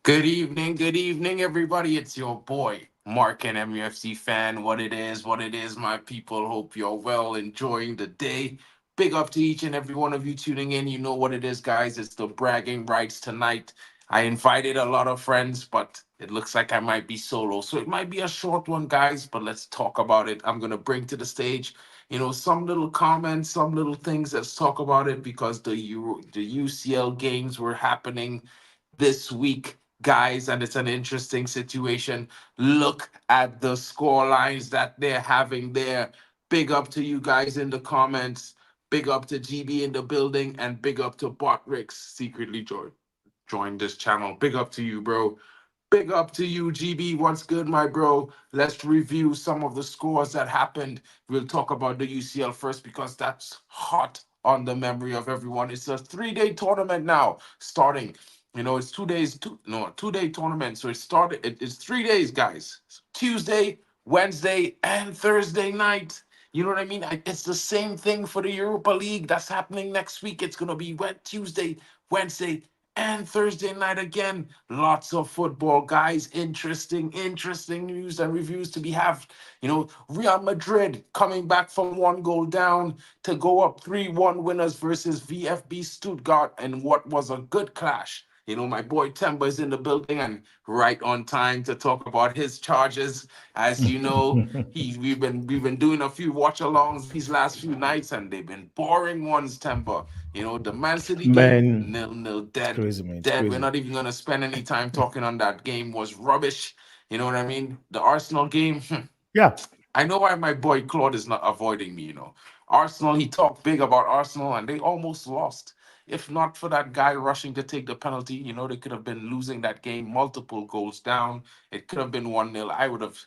Good evening, everybody. It's your boy, Mark, an MUFC fan. What it is, my people. Hope you're well, enjoying the day. Big up to each and every one of you tuning in. You know what it is, guys. It's the bragging rights tonight. I invited a lot of friends, but it looks like I might be solo. So it might be a short one, guys, but let's talk about it. I'm going to bring to the stage, some little comments, some little things. Let's talk about it because the UCL games were happening this week, guys, and it's an interesting situation. Look at the score lines that they're having there. Big up to you guys in the comments. Big up to GB in the building, and big up to Botrix secretly joined this channel. Big up to you, bro. Big up to you, GB. What's good, my bro? Let's review some of the scores that happened. We'll talk about the UCL first because that's hot on the memory of everyone. It's a 3 day tournament now, starting. It's 2 days, 2 day tournament. So it's 3 days, guys. Tuesday, Wednesday, and Thursday night. You know what I mean? It's the same thing for the Europa League that's happening next week. It's gonna be Tuesday, Wednesday, and Thursday night again. Lots of football, guys. Interesting news and reviews to be have. Real Madrid coming back from 1 goal down to go up 3-1 winners versus VFB Stuttgart and what was a good clash. My boy Themba is in the building and right on time to talk about his charges. As you know, we've been doing a few watch alongs these last few nights, and they've been boring ones, Themba. The Man City game, Man, 0-0, it's dead, crazy, man. It's dead. We're crazy. not even gonna spend any time talking on that game. Was rubbish. You know what I mean? The Arsenal game. Yeah, I know why my boy Claude is not avoiding me. Arsenal, he talked big about Arsenal and they almost lost. If not for that guy rushing to take the penalty, they could have been losing that game multiple goals down. It could have been 1-0. I would have,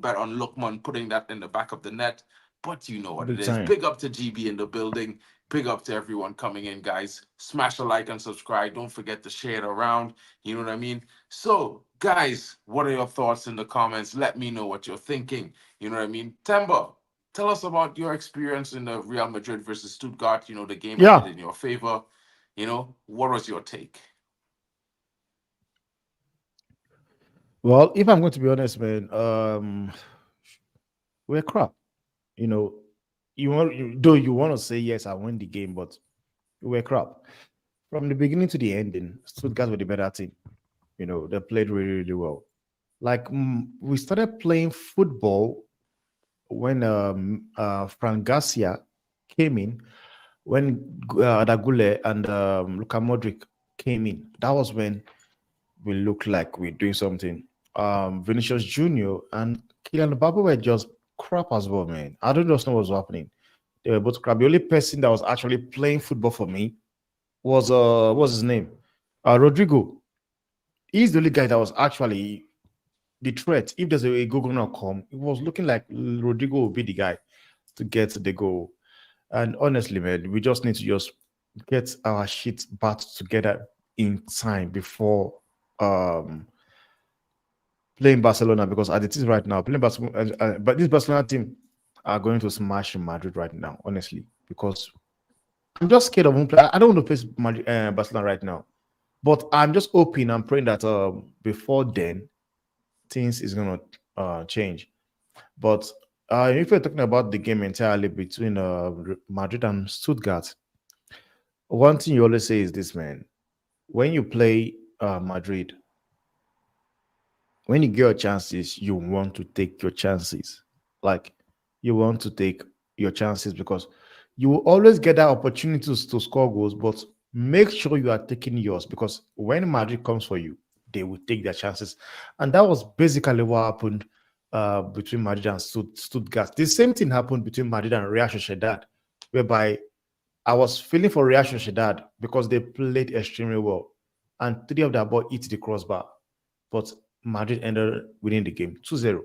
bet on Lookman putting that in the back of the net. But you know what it big is. time. Big up to GB in the building. Big up to everyone coming in, guys. Smash a like and subscribe. Don't forget to share it around. You know what I mean? So, guys, what are your thoughts in the comments? Let me know what you're thinking. You know what I mean? Temba, tell us about your experience in the Real Madrid versus Stuttgart. The game ended Yeah. in your favor. What was your take? Well, if I'm going to be honest, man, we're crap. You know, though you want to say yes, I win the game, but we're crap. From the beginning to the ending, Stuttgart were the better team. They played really, really well. Like we started playing football when Frank Garcia came in, when Adagule and Luka Modric came in. That was when we looked like we're doing something. Vinicius Junior and Kylian Mbappe were just crap as well, man. I don't just know what's happening. They were both crap. The only person that was actually playing football for me was what's his name? Rodrigo. He's the only guy that was actually the threat. If there's a goal gonna come, it was looking like Rodrigo would be the guy to get the goal. And honestly, man, we just need to just get our shit back together in time before um playing Barcelona, because as it is right now, playing Barcelona, but this Barcelona team are going to smash Madrid right now, honestly, because I'm just scared of him. I don't want to face Madrid, Barcelona right now, but I'm just hoping and praying that before then things is gonna change. But if we're talking about the game entirely between Madrid and Stuttgart, one thing you always say is this, man: when you play Madrid, when you get your chances, you want to take your chances. Like you want to take your chances because you will always get that opportunities to score goals, but make sure you are taking yours because when Madrid comes for you, they will take their chances. And that was basically what happened between Madrid and Stuttgart. The same thing happened between Madrid and Real Sociedad, whereby I was feeling for Real Sociedad because they played extremely well. And three of their ball hit the crossbar, but Madrid ended winning the game 2-0.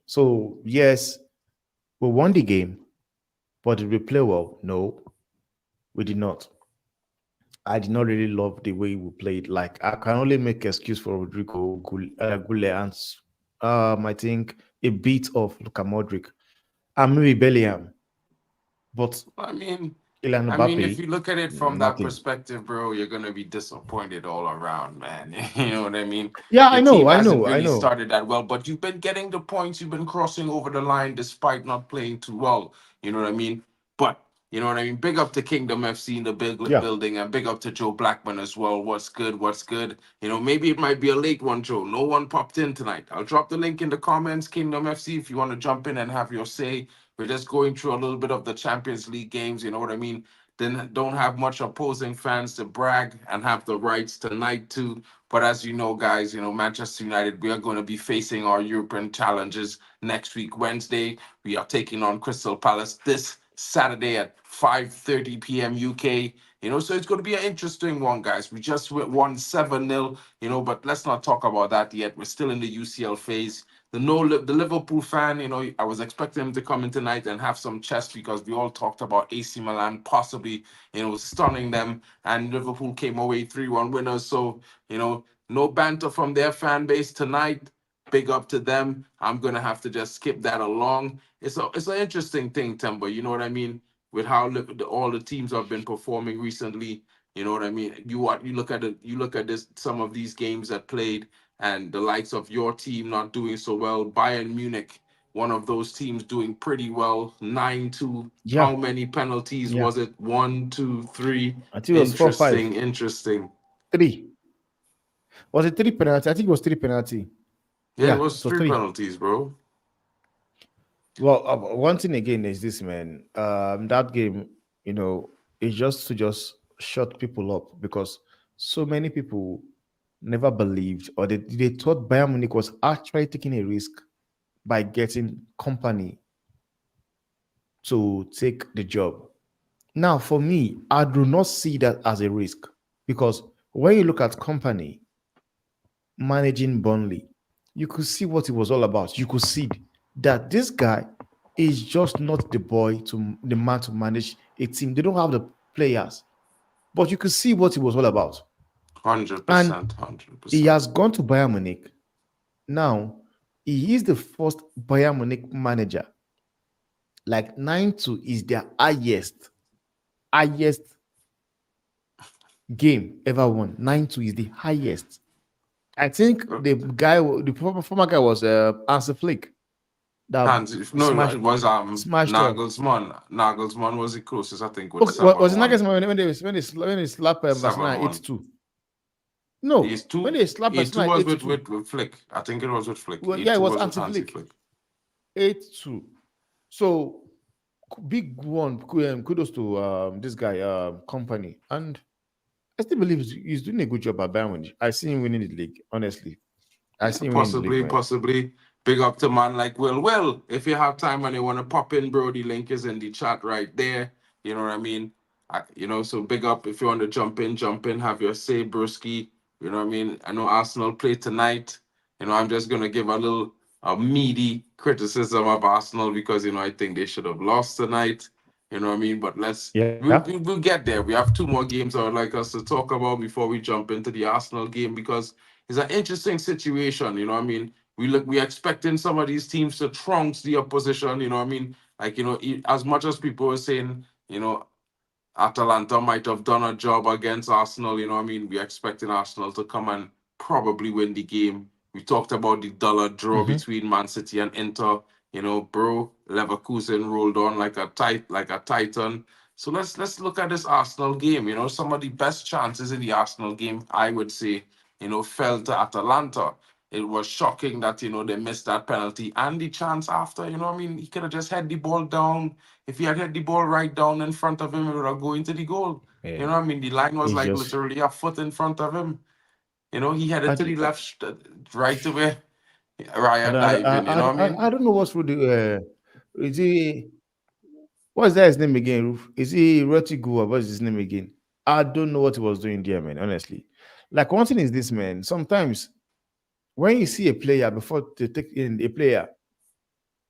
So, yes, we won the game, but did we play well? No, we did not. I did not really love the way we played. Like, I can only make excuse for Rodrigo Gule and I think a bit of Luka Modric and maybe Bellingham. But I mean, Ilan I mean, if Mbappe, you look at it from that nothing. perspective, bro, you're gonna be disappointed all around, man. You know what I mean? Yeah, Your I know, team I hasn't know, I really know. started that well, but you've been getting the points. You've been crossing over the line despite not playing too well. You know what I mean? But you know what I mean? Big up to Kingdom FC in the big Yeah, building, and big up to Joe Blackman as well. What's good? What's good? You know, maybe it might be a late one, Joe. No one popped in tonight. I'll drop the link in the comments, Kingdom FC, if you want to jump in and have your say. We're just going through a little bit of the Champions League games. You know what I mean? Then don't have much opposing fans to brag and have the rights tonight too. But as you know, guys, you know, Manchester United, we are going to be facing our European challenges next week, Wednesday. We are taking on Crystal Palace this Saturday at 5:30 p.m. UK. You know, so it's going to be an interesting one, guys. We just won 7-0, you know, but let's not talk about that yet. We're still in the UCL phase. The Liverpool fan, you know, I was expecting him to come in tonight and have some chest because we all talked about AC Milan possibly, you know, stunning them, and Liverpool came away 3-1 winners. So, you know, no banter from their fan base tonight. Big up to them. I'm gonna have to just skip that along. It's an interesting thing, Themba. You know what I mean? With how all the teams have been performing recently. You know what I mean? You look at it. You look at this. Some of these games that played and the likes of your team not doing so well. Bayern Munich, one of those teams doing pretty well, 9-2. yeah, How many penalties yeah. was it? One, two, three. I think it was 4-5, Interesting, interesting. 3. Was it 3 penalty? I think it was 3 penalty. Yeah, it Yeah, was so three 3. penalties, bro. Well, one thing again is this, man. That game, is just to just shut people up because so many people never believed or they thought Bayern Munich was actually taking a risk by getting company to take the job. Now, for me, I do not see that as a risk because when you look at company managing Burnley, you could see what it was all about. You could see that this guy is just not the man to manage a team. They don't have the players, but you could see what it was all about. Hundred And percent, hundred he percent. has gone to Bayern Munich. Now, he is the first Bayern Munich manager. Like 9-2 is their highest game ever won. 9-2 is the highest. I think the former guy was Ansel Flick that Hands, no, smashed it was smashed up. Nagelsmann. Nagelsmann was the closest, I think, with Okay, seven was it one. Nagelsmann when they slap Barcelona 8 7-1. 2? No, He's when two. they slap He two Barcelona was 8 with 2. Flick. I think it was with Flick. Well, He yeah, it two was was with anti Hansi Flick Flick. 8-2. So big one. Kudos to this guy, company, and I still believe he's doing a good job at Bayern Munich. I see him winning the league. Honestly, I Yeah, see him winning the league, possibly, man. possibly. Big up to man like Will. Will, if you have time and you want to pop in, bro, the link is in the chat right there. You know what I mean? So big up if you want to jump in, have your say, broski. You know what I mean? I know Arsenal play tonight. I'm just gonna give a meaty criticism of Arsenal because I think they should have lost tonight. You know what I mean? But Yeah, we'll get there. We have two more games I would like us to talk about before we jump into the Arsenal game because it's an interesting situation. You know what I mean? We're expecting some of these teams to trounce the opposition. You know what I mean? Like as much as people are saying, Atalanta might have done a job against Arsenal. You know what I mean? We're expecting Arsenal to come and probably win the game. We talked about the dollar draw hmm between Man City and Inter. Bro, Leverkusen rolled on like a titan. So let's look at this Arsenal game. Some of the best chances in the Arsenal game, I would say, fell to Atalanta. It was shocking that they missed that penalty and the chance after. You know what I mean? He could have just had the ball down. If he had hit the ball right down in front of him, it would have go into the goal. You yeah. know what I mean? The line was It's like just literally a foot in front of him. He had it I, to the I, left, right to where I, Raya diving. You know what I I mean? don't know what's with the. Is he? What's that his name again? Is he Rotigu or what's his name again? I don't know what he was doing there, man. Honestly, like one thing is this, man. Sometimes when you see a player before to take in a player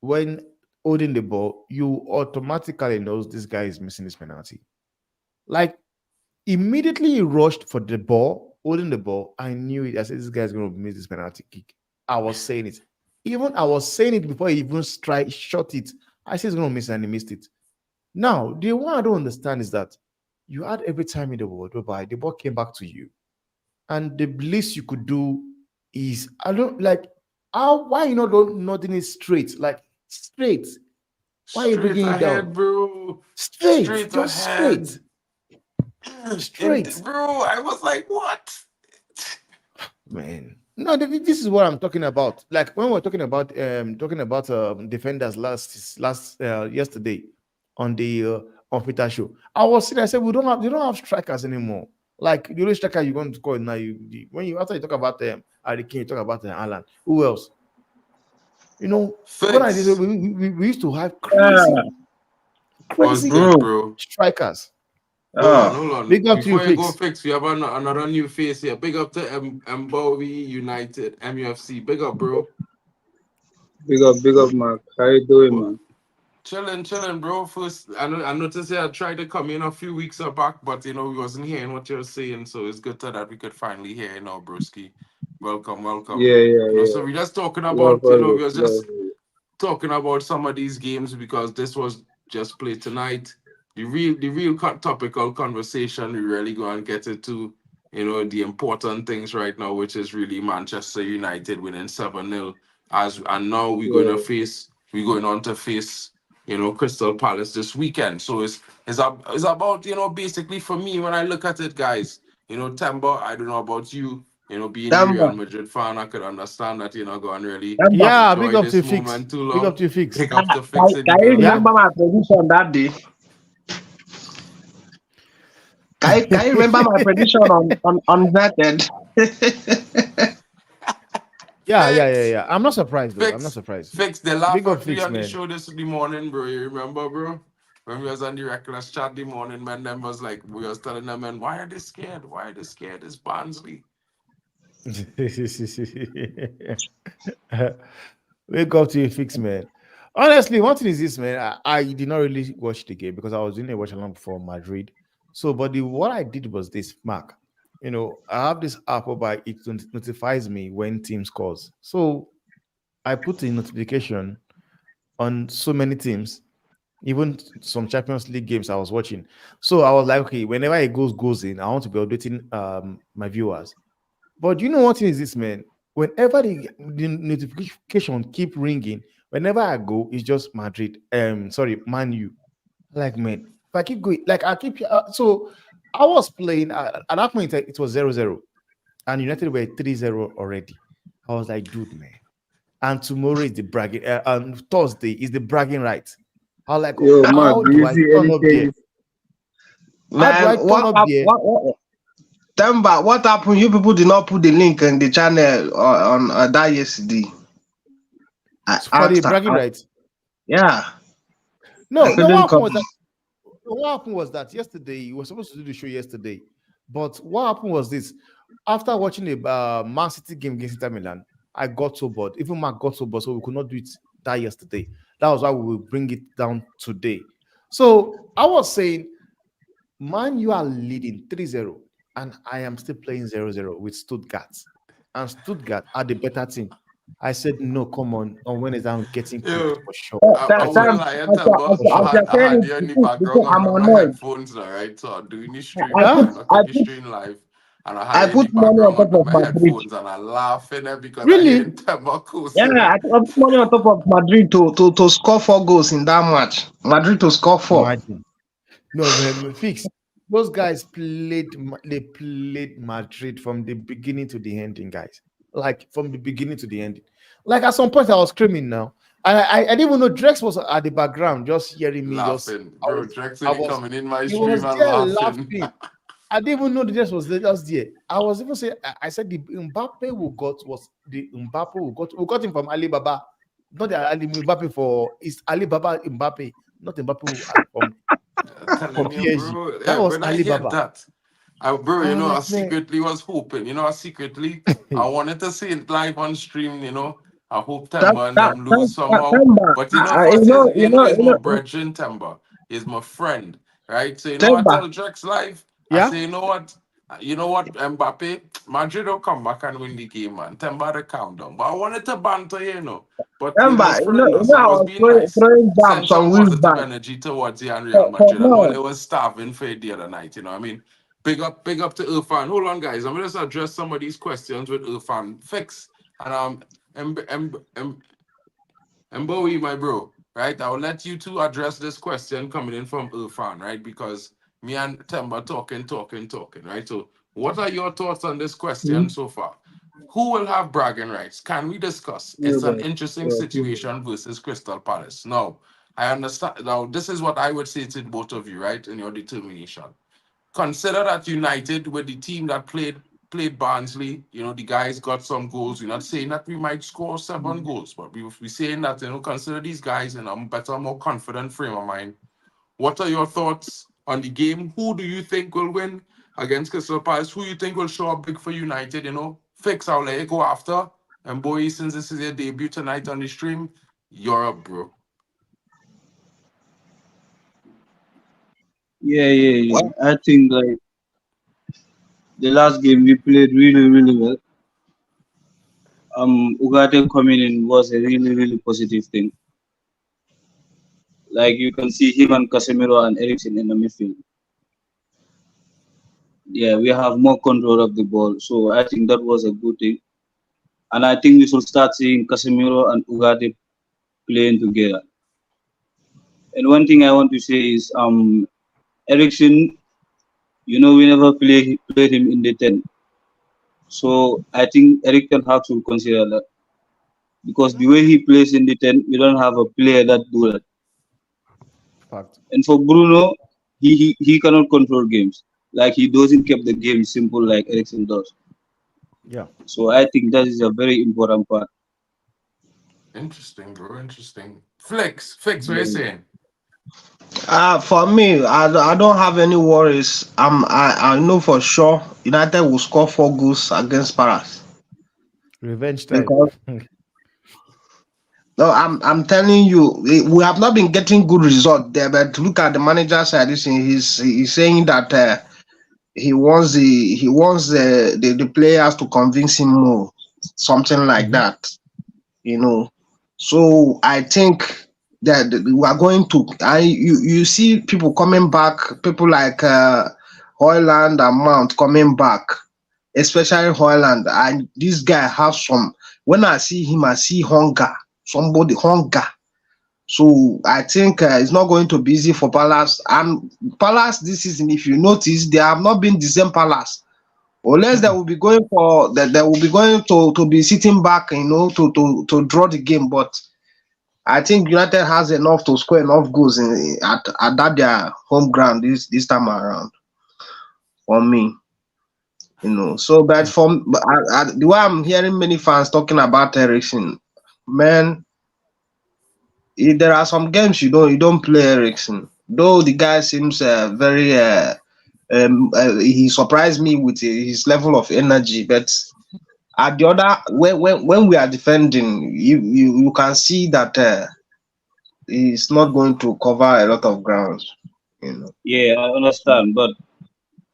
when holding the ball, you automatically knows this guy is missing this penalty. Like immediately he rushed for the ball, holding the ball. I knew it. I said this guy's going to miss this penalty kick. I was saying it. Even I was saying it before he even shot it. I said he's going to miss it, and he missed it. Now, the one I don't understand is that you had every time in the world whereby the ball came back to you, and the least you could do is I don't like how why you not doing it straight, like straight. Why are you Straight bringing it down? ahead, bro. Straight, Straight just straight, ahead. And straight. bro, I was like, what? Man, no, this is what I'm talking about. Like when we're talking about defenders last yesterday on the on Peter show, I was sitting. I said we don't have strikers anymore. Like the only striker you're going to score now. When you after you talk about Harry Kane, you talk about Alan. Who else? You know, when I did Fix we used to have Yeah, was crazy good, bro. bro. strikers. Hold on, Oh, hold on. Big up to you, Before you go Fix. fix, we have another new face here. Big up to Mbowi United, MUFC. Big up, bro. big up, Mark. How you doing, What? man? Chilling, bro. First, I noticed I tried to come in a few weeks back, but we wasn't hearing what you were saying, so it's good that we could finally hear broski. Welcome. Yeah, yeah, So yeah. we're just talking Love about, we always, was love just always. talking about some of these games because this was just played tonight. The real topical conversation we really go and get into, the important things right now, which is really Manchester United winning 7-0. And now Yeah, we're going on to face, Crystal Palace this weekend. So it's about, basically for me when I look at it, guys, Temba, I don't know about you, being a Themba, Real Madrid fan, I could understand that you're not going to really Themba. Yeah, big enjoy up to this you, Fix. moment too Big up long. to you, Fix. Pick up the Can, fix in the can you Yeah. building. remember my prediction that day? Can you remember my prediction on United? Fix, Yeah. I'm not surprised though. I'm not fix, surprised. fix. They laugh Big up at me Fix, on the man. show this the morning, bro. You remember, bro? When we was on the reckless chat the morning, man, them was like, we was telling them, man, why are they scared? Why are they scared? It's Barnsley. Wake up to you, Fix, man. Honestly, one thing is this, man. I did not really watch the game because I was doing a watch along before Madrid. So, but what I did was this, Mark. I have this app whereby it notifies me when team scores. So I put a notification on so many teams, even some Champions League games I was watching. So I was like, okay, whenever it goes in, I want to be updating my viewers. But you know what is this, man? Whenever the notification keep ringing, whenever I go, it's just Madrid. Sorry, Man U. Like, man, if I keep going, like I keep. So I was playing at that point. It was 0-0, and United were 3-0 already. I was like, dude, man. And tomorrow is the bragging. And Thursday is the bragging right. I was like, Yo, Mark, how do do you I see turn any up there? changes? How do Man, I turn up there? Themba, what happened? You people did not put the link in the channel on that yesterday. I For the asked her. bragging rights? Yeah, I No, couldn't come. what happened was that yesterday we were supposed to do the show yesterday, but what happened was this: after watching the Man City game against Inter Milan, I got so bored. Even Mark got so bored, so we could not do it that yesterday. That was why we will bring it down today. So I was saying, man, you are leading 3-0, and I am still playing 0-0 with Stuttgart, and Stuttgart are the better team. I said, no, come on Wednesday, I'm getting cooked Yo, for sure. I won't Getting lie, cooked I tell, but for As sure. you're I saying had it, you in the because background I'm on my annoyed. headphones now, right? So I'm doing the stream I right put now. Huh? I'm not I in the put stream live. And I had I you in put the money on background top under of my Madrid. headphones and I laughing because I hear Really? Temako Yeah, singing. I put money on top of Madrid to score 4 goals in that match. Madrid to score 4. Imagine. No, man, fix. Those guys they played Madrid from the beginning to the ending, guys. Like from the beginning to the ending. Like at some point, I was screaming now. I didn't even know Drex was at the background, just hearing me. Laughing. I Bro, was, I Jackson, he was, coming in my he stream was and there laughing. laughing. I didn't even know the Drex was there, just there. I was even saying, I said the Mbappe we got was the Mbappe we got him from Alibaba, not the Ali Mbappe for it's Alibaba Mbappe, not Mbappe from Telling you, PSG. bro. That Yeah, was when I hear Alibaba. that, bro, I was I like, man, secretly was hoping, I wanted to see it live on stream. I hope Temba and them lose somehow. Temba, But you first, know, you know, is you my know, brethren Temba. Is my friend, right? So, I Temba, tell Drex live, I yeah. say, Mbappe, Madrid will come back and win the game, man. Temba to calm down. But I wanted to banter, But Remember, flirting us. I It was was being nice. throwing Send jabs some some weeks positive back. energy towards the Real For Madrid. And while now, it was starving for it the other night, I mean, big up to Irfan. Hold on, guys. I'm gonna just address some of these questions with Irfan. Fix and and Bowie, my bro, right? I'll let you two address this question coming in from Irfan, right? Because me and Themba talking, right? So, what are your thoughts on this question so far? Who will have bragging rights? Can we discuss? It's an interesting situation versus Crystal Palace. No, I understand. Now, this is what I would say to both of you, right? In your determination. Consider that United with the team that played Barnsley, the guys got some goals. We're not saying that we might score 7 goals, but we're saying that, consider these guys in a better, more confident frame of mind. What are your thoughts on the game? Who do you think will win against Crystal Palace? Who you think will show up big for United? Fix, I'll let you go after. And boy, since this is your debut tonight on the stream, you're up, bro. Yeah. I think like the last game we played really, really well. Ugarte coming in was a really, really positive thing. Like you can see him and Casemiro and Eriksen in the midfield. Yeah, we have more control of the ball, so I think that was a good thing. And I think we should start seeing Casemiro and Ugarte playing together. And one thing I want to say is Eriksen, we never played him in the 10. So I think Eric Ten Hag should consider that. Because the way he plays in the 10, we don't have a player that do that. Fact. And for Bruno, he cannot control games. Like he doesn't keep the game simple like Eriksen does. Yeah. So I think that is a very important part. Interesting, bro. Interesting. Fix, what are you Yeah. saying? For me, I don't have any worries. I know for sure United will score 4 goals against Paris Revenge time. because no, I'm telling you, we have not been getting good result there. But look at the manager side. He's saying that he wants the players to convince him more, something like Mhm. that. So I think that we are going to. You see people coming back, people like Hoyland and Mount coming back, especially Hoyland. And this guy have some. When I see him, I see hunger. Somebody hunger. So I think it's not going to be easy for Palace. And Palace this season, if you notice, they have not been the same Palace. Unless they Mm-mm. will be going for that, they will be going to be sitting back, to draw the game. But I think United has enough to score enough goals at that their home ground this time around for me. So, but the way I'm hearing many fans talking about Ericsson, man, there are some games you don't play Ericsson. Though the guy seems very he surprised me with his level of energy, but at the other when we are defending, you can see that he's not going to cover a lot of grounds. Yeah, I understand. But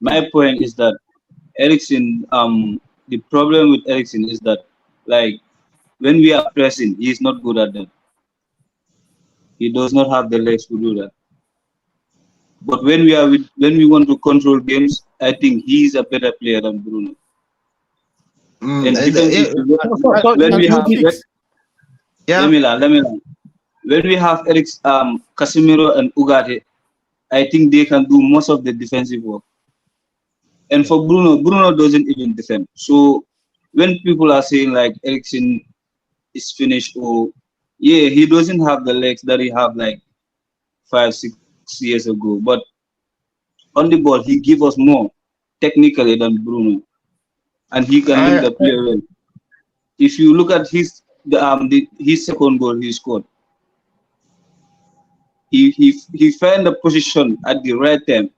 my point is that Ericsson, the problem with Ericsson is that like when we are pressing, he is not good at that. He does not have the legs to do that. But when we want to control games, I think he is a better player than Bruno. Mm, And difference is so when we have Fix. yeah. let me learn. When we have Casemiro and Ugarte, I think they can do most of the defensive work. And Yeah. for Bruno doesn't even defend. So when people are saying like Eriksen is finished or yeah, he doesn't have the legs that he have like 5, 6 years ago. But on the ball, he give us more technically than Bruno, and he can read I, the play well. If you look at his second goal he scored, he found the position at the right time.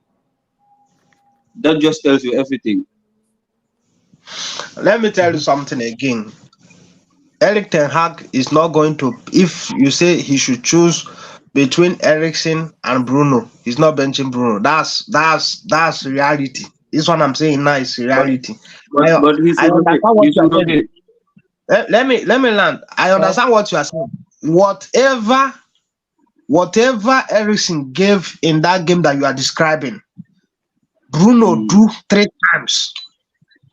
That just tells you everything. Let me tell you Mhm. something again. Eric Ten Hag is not going to. If you say he should choose between Eriksen and Bruno, he's not benching Bruno. That's reality. This one I'm saying now is But reality. but I but he I should understand rotate. what He you are should saying. rotate. Let me land. I Well, understand what you are saying. whatever whatever Ericsson gave in that game that you are describing, Bruno Mm, do 3 times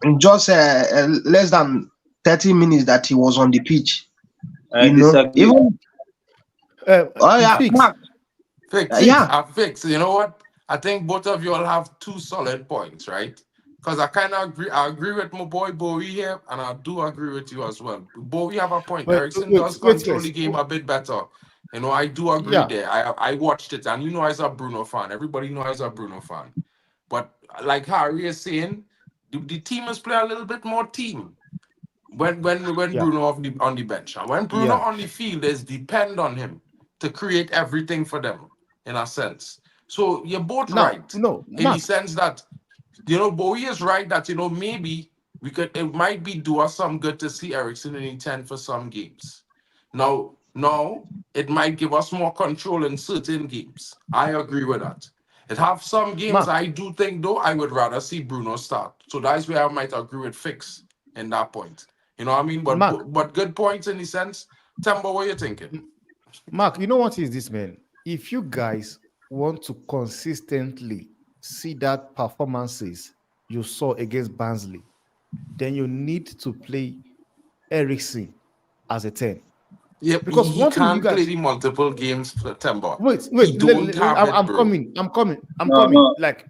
in just less than 30 minutes that he was on the pitch. I disagree. Even oh yeah, Fix. Mark, Fix. yeah, Fix. You know what? I think both of you all have two solid points, right? Because I kind of agree. I agree with my boy Bowie here, and I do agree with you as well. Bowie have a point. Ericsson does Wait control the first. game a bit better. I do agree Yeah, there. I watched it, and I was a Bruno fan. Everybody knows I was a Bruno fan. But like Harry is saying, the team must play a little bit more team when yeah, Bruno on the bench. And when Bruno yeah. on the field, is depend on him to create everything for them in a sense. So you're both Now, right no, in the Mark, sense that Bowie is right that maybe it might be do us some good to see Ericsson in the 10 for some games. Now it might give us more control in certain games. I agree with that. It have some games Mark, I do think though I would rather see Bruno start. So that's where I might agree with Fix in that point. You know what I mean? Mark, But good points in the sense. Temba, what you thinking? Mark. You know what is this, man? If you guys want to consistently see that performances you saw against Barnsley, then you need to play Ericsson as a 10. Yep, Because he one thing you can't play guys the multiple games for Temba. wait, He don't have it, I'm bro. coming, I'm No, coming. no, Like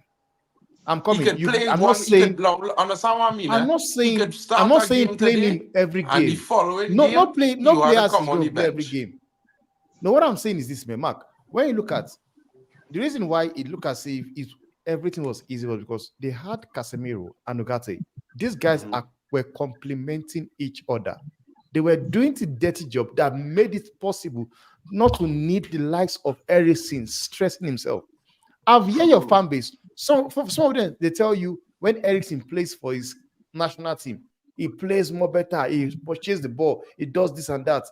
I'm He coming. could play I'm not one. He could saying understand what I mean. Eh? I'm Start not a saying game playing today, him every and the game. following No, game no you had to players is come on going the to play every bench. game. No, what I'm saying is this, man, Mark. When you look at the reason why it looked as if everything was easy was because they had Casemiro and Ugarte. These guys Mhm. were complementing each other. They were doing the dirty job that made it possible not to need the likes of Ericsson stressing himself. I've heard your True. fan base. Some of them they tell you when Ericsson plays for his national team, he plays more better, he purchases the ball, he does this and that.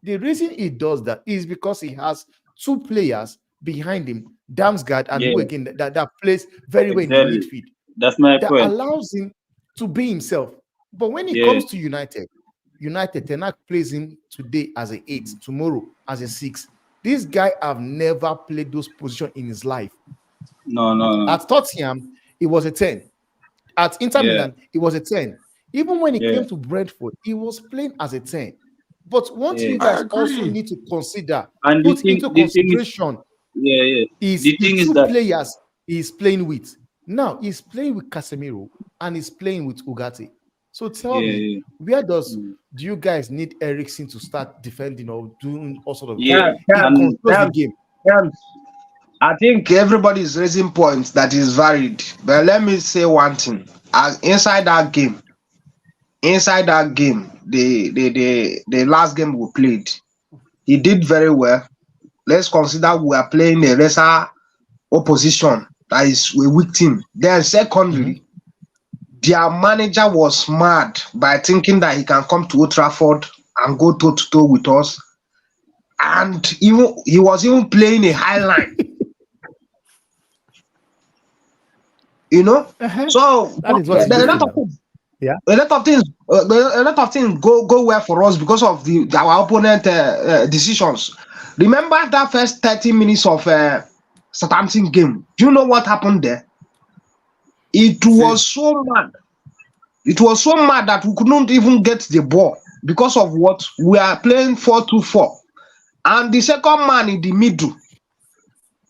The reason he does that is because he has two players behind him, Damsgaard and yeah, who again that plays very well in the exactly. midfield That's my that point. allows him to be himself. But when it Yeah, comes to United, Tenak plays him today as a 8, tomorrow as a 6. This guy have never played those positions in his life. no, no, no. At Tottenham, he was a 10. At Inter Yeah, Milan, he was a 10. Even when he yeah, came to Brentford, he was playing as a 10. But one thing yeah. you I guys also agree. need to consider, And put into the thing is, consideration, yeah, yeah. is The the thing is two that, players he's playing with. Now he's playing with Casemiro and he's playing with Ugarte. So tell yeah, me, yeah, where mm, do you guys need Ericsson to start defending or doing all sort of yeah, job? yeah, He and controls the game. yeah. I think everybody is raising points that is varied. But let me say one thing. Inside that game, the last game we played, he did very well. Let's consider we are playing a lesser opposition that is a weak team. Then Mhm. secondly, their manager was mad by thinking that he can come to Old Trafford and go toe to toe with us. And even he was even playing a high line, you know. Uh-huh. So That is what That's he's there are a doing lot great. of now. things. Yeah. A lot of things go well for us because of the our opponent decisions. Remember that first 30 minutes of Southampton game. Do you know what happened there? It See, was so mad. It was so mad that we couldn't even get the ball because of what we are playing 4-2-4, and the second man in the middle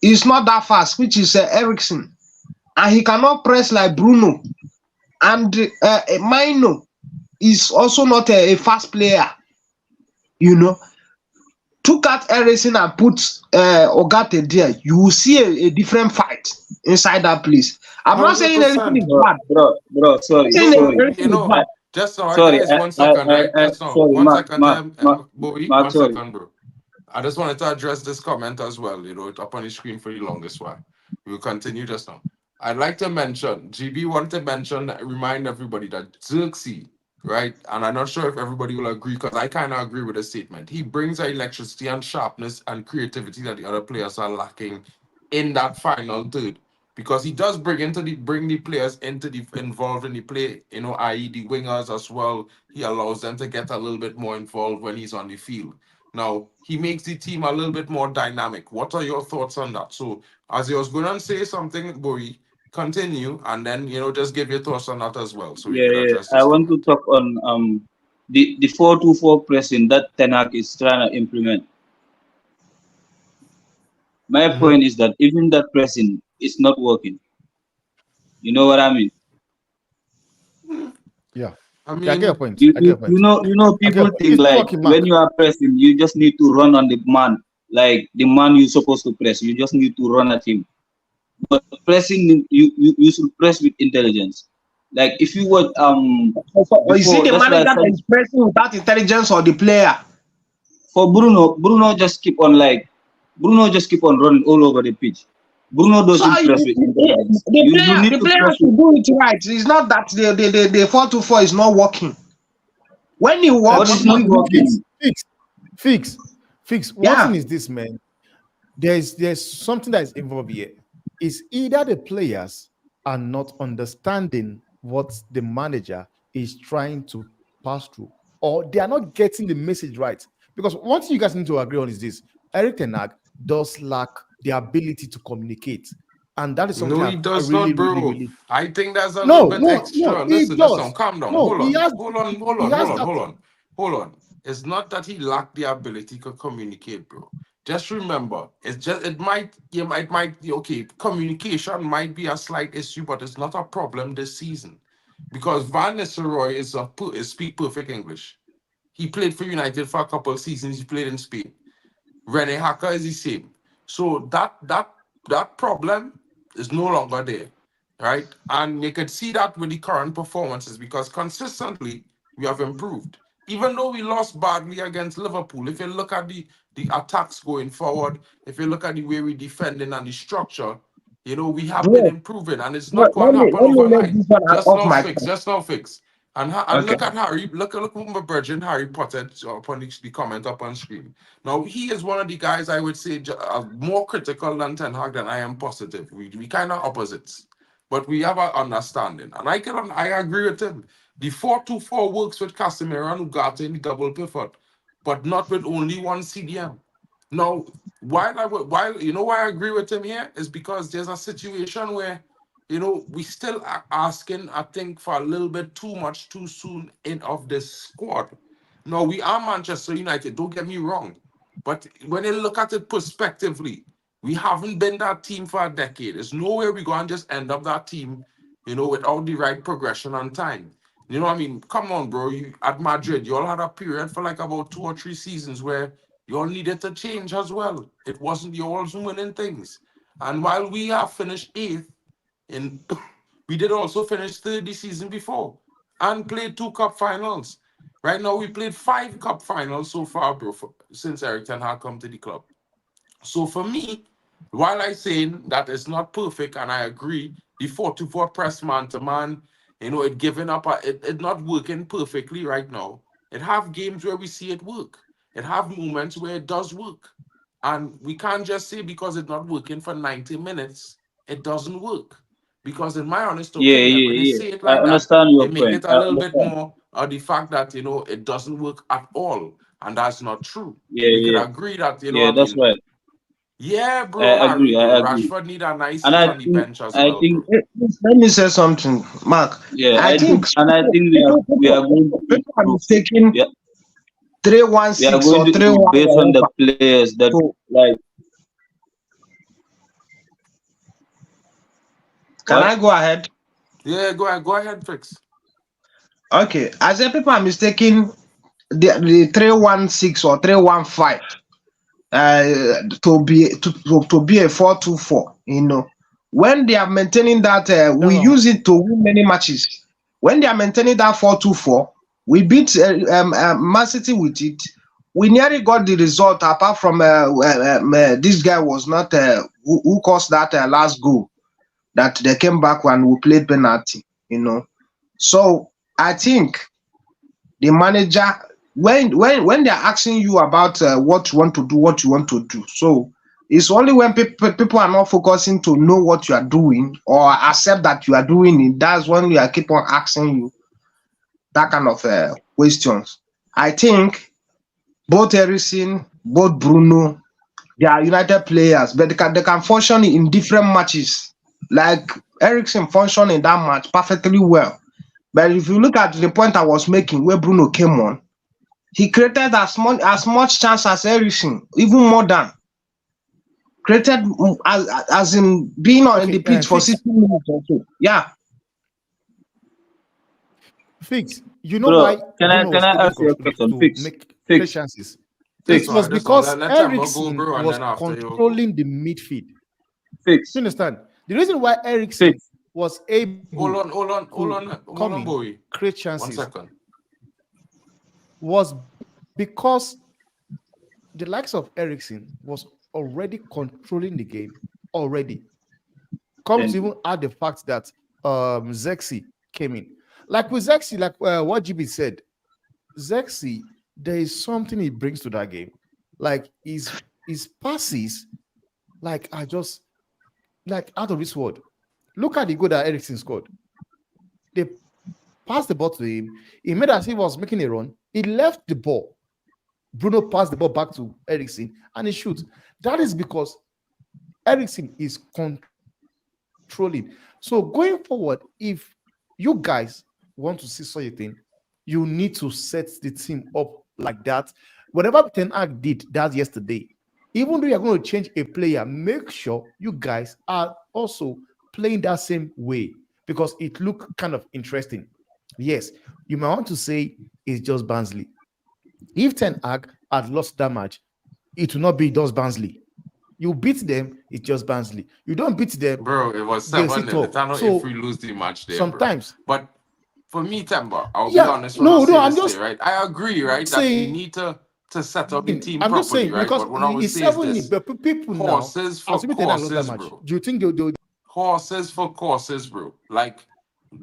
is not that fast, which is Ericsson, and he cannot press like Bruno. And Mino is also not a fast player. You know, took out Ericsson and put Ogate there, you will see a different fight inside that place. I'm not saying anything 100%. is bro, bad. bro, I'm not sorry, saying No, sorry, anything is I, bad. just now, sorry, guys, 1 second, right? Just now, sorry, 1 second, Mark, Bobby, Mark, one sorry. second, bro. I just wanted to address this comment as well. It's up on the screen for the longest while. We'll continue just now. I'd like to mention, GB wanted to mention, remind everybody that Xerxes, right? And I'm not sure if everybody will agree because I kind of agree with the statement. He brings a electricity and sharpness and creativity that the other players are lacking in that final third. Because he does bring the players into the involved in the play, i.e. the wingers as well. He allows them to get a little bit more involved when he's on the field. Now he makes the team a little bit more dynamic. What are your thoughts on that? So as you was going to say something, Boy, continue and then just give your thoughts on that as well, so we Yeah, could yeah. address I this want to comment. talk on the 4-2-4 pressing that Ten Hag is trying to implement. My Hmm. point is that even that pressing is not working. You know what I mean? Yeah. I Yeah, I get your mean, point. You, I get you, your you point. know you know I get your people point. think It's not like working, when Mark. you are pressing, you just need to run on the man, like the man you're supposed to press. You just need to run at him. But pressing, you should press with intelligence. Like if you were So is it before, the that's why manager I that said is pressing without intelligence or the player? for Bruno just keep on like Bruno just keep on running all over the pitch. Bruno So doesn't press with intelligence. the You player need the to player press with should do it right. It's not that the 4-2-4 is not working. When it what works, is not Fix, working. fix, fix, fix. One yeah. thing is this, man. There's something that is involved here. Is either the players are not understanding what the manager is trying to pass through, or they are not getting the message right. Because one thing you guys need to agree on is this: Eric Ten Hag does lack the ability to communicate, and that is something no, he I does really, not, really, bro. really I think that's a little no, bit no, no. extra. He Listen, does. calm down. No, Hold he on, has, hold on, hold he on, hold has on, that. hold on, hold on. It's not that he lacked the ability to communicate, bro. Just remember, it's just it might okay. Communication might be a slight issue, but it's not a problem this season because Van Nistelrooy is speak perfect English. He played for United for a couple of seasons. He played in Spain. Rene Hacker is the same. So that problem is no longer there, right? And you could see that with the current performances because consistently we have improved. Even though we lost badly against Liverpool, if you look at the attacks going forward, if you look at the way we defending and the structure, we have been Bro, improving, and it's bro, not going to happen let me let overnight. this one Just off now my fix, phone. just now fix. And Okay. look at Harry, look what my virgin Harry Potter upon the comment up on screen. Now he is one of the guys I would say more critical than Ten Hag than I am positive. We kind of opposites, but we have an understanding, and I agree with him. The 4-2-4 works with Casemiro and Ugarte in the double pivot, but not with only one CDM. Now, while why I agree with him here is because there's a situation where we still are asking, I think, for a little bit too much too soon in of this squad. No, we are Manchester United, don't get me wrong. But when you look at it prospectively, we haven't been that team for a decade. There's no way we're going to just end up that team, without the right progression on time. You know what I mean? Come on, bro. At Madrid, you all had a period for like about 2 or 3 seasons where you all needed to change as well. It wasn't you all winning things. And while we have finished eighth, and we did also finish third the season before and played 2 cup finals. Right now, we played 5 cup finals so far, bro, since Eric Ten Hag come to the club. So for me, while I saying that it's not perfect, and I agree, the 4-4 press man to man, it giving up, it not working perfectly right now. It have games where we see it work. It have moments where it does work. And we can't just say because it's not working for 90 minutes, it doesn't work. Because in my honest Yeah, opinion, when yeah, you yeah. say it I like that, understand you your make point. it a I little bit understand. more of the fact that, it doesn't work at all. And that's not true. Yeah, We could yeah, agree that, yeah. I That's mean, right. yeah, bro, I Harry, agree. bro. I agree. Rashford need a nice And seat on the bench as I well, think bro. Let me say something, Mark. yeah, I think I think we are going to people are improve. mistaking Yeah, we are 3-1-6 going or to improve 3-1 based on the whatever. players that So like can what? I go ahead? Yeah, go ahead, fix. Okay. I said people are mistaking the 3-1-6 or 3-1-5 to be a 4-2-4. When they are maintaining that, we No, use it to win many matches. When they are maintaining that 4-2-4, we beat Man City with it. We nearly got the result. Apart from this guy was not who caused that last goal that they came back when we played penalty. So I think the manager, when they're asking you about what you want to do, so it's only when people are not focusing to know what you are doing or accept that you are doing it, that's when we are keep on asking you that kind of questions. I think Both Eriksen, both Bruno, they are United players, but they can function in different matches. Like Eriksen functioned in that match perfectly well. But if you look at the point I was making where Bruno came on, he created as much chance as Eriksen, even more than created as in being on in the Okay, pitch for fix, 60 minutes or so. Yeah. fix. You know Bro, why can I Bruno can was I able ask you a question? to Fix, make create fix, chances? It Just fix, was on, just on. because Let Themba go, Ericsson bro, and was then after you go. controlling the midfield. You fix, understand? The reason why Ericsson fix. was able Hold to on, hold come on, in, boy. create 1 chances, second. was because the likes of Ericsson was already controlling the game already. Come to Thank even you. add the fact that Zexi came in. Like with Zexi, like what GB said, Zexi, there is something he brings to that game. Like his passes, like are just like out of this world. Look at the goal that Ericsson scored. They passed the ball to him. He made as if he was making a run. He left the ball. Bruno passed the ball back to Ericsson and he shoots. That is because Ericsson is controlling. So going forward, if you guys want to see such a thing, you need to set the team up like that. Whatever Ten Hag did that yesterday, even though you're going to change a player, make sure you guys are also playing that same way because it looked kind of interesting. Yes, you might want to say it's just Barnsley. If Ten Hag had lost that match, it will not be just Barnsley. You beat them, it's just Barnsley. You don't beat them, Bro, it was they'll 7 sit 0. I up. don't know if we So lose the match there, bro. sometimes, But for me, Themba, I'll be yeah, honest when I no, say I'm this day, just right? I agree, right, that we saying, need to set up the team I'm just properly, saying right? because But what I would it's say is 7 this: but people now, horses for assuming they lost that courses, match, bro. do you think they'll Horses for courses, bro. Like,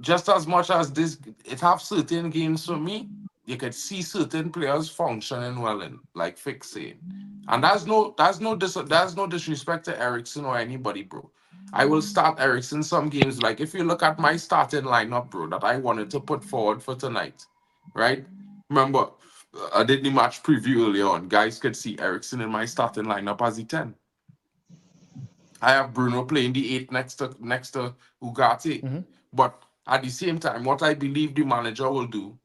just as much as this, it have certain games for me. You could see certain players functioning well in, like fixing, and that's no disrespect to Ericsson or anybody, bro. I will start Ericsson some games. Like if you look at my starting lineup, bro, that I wanted to put forward for tonight, right? Remember, I did the match preview earlier on. Guys could see Ericsson in my starting lineup as the 10. I have Bruno playing the 8 next to Ugarte. Mhm. But at the same time, what I believe the manager will do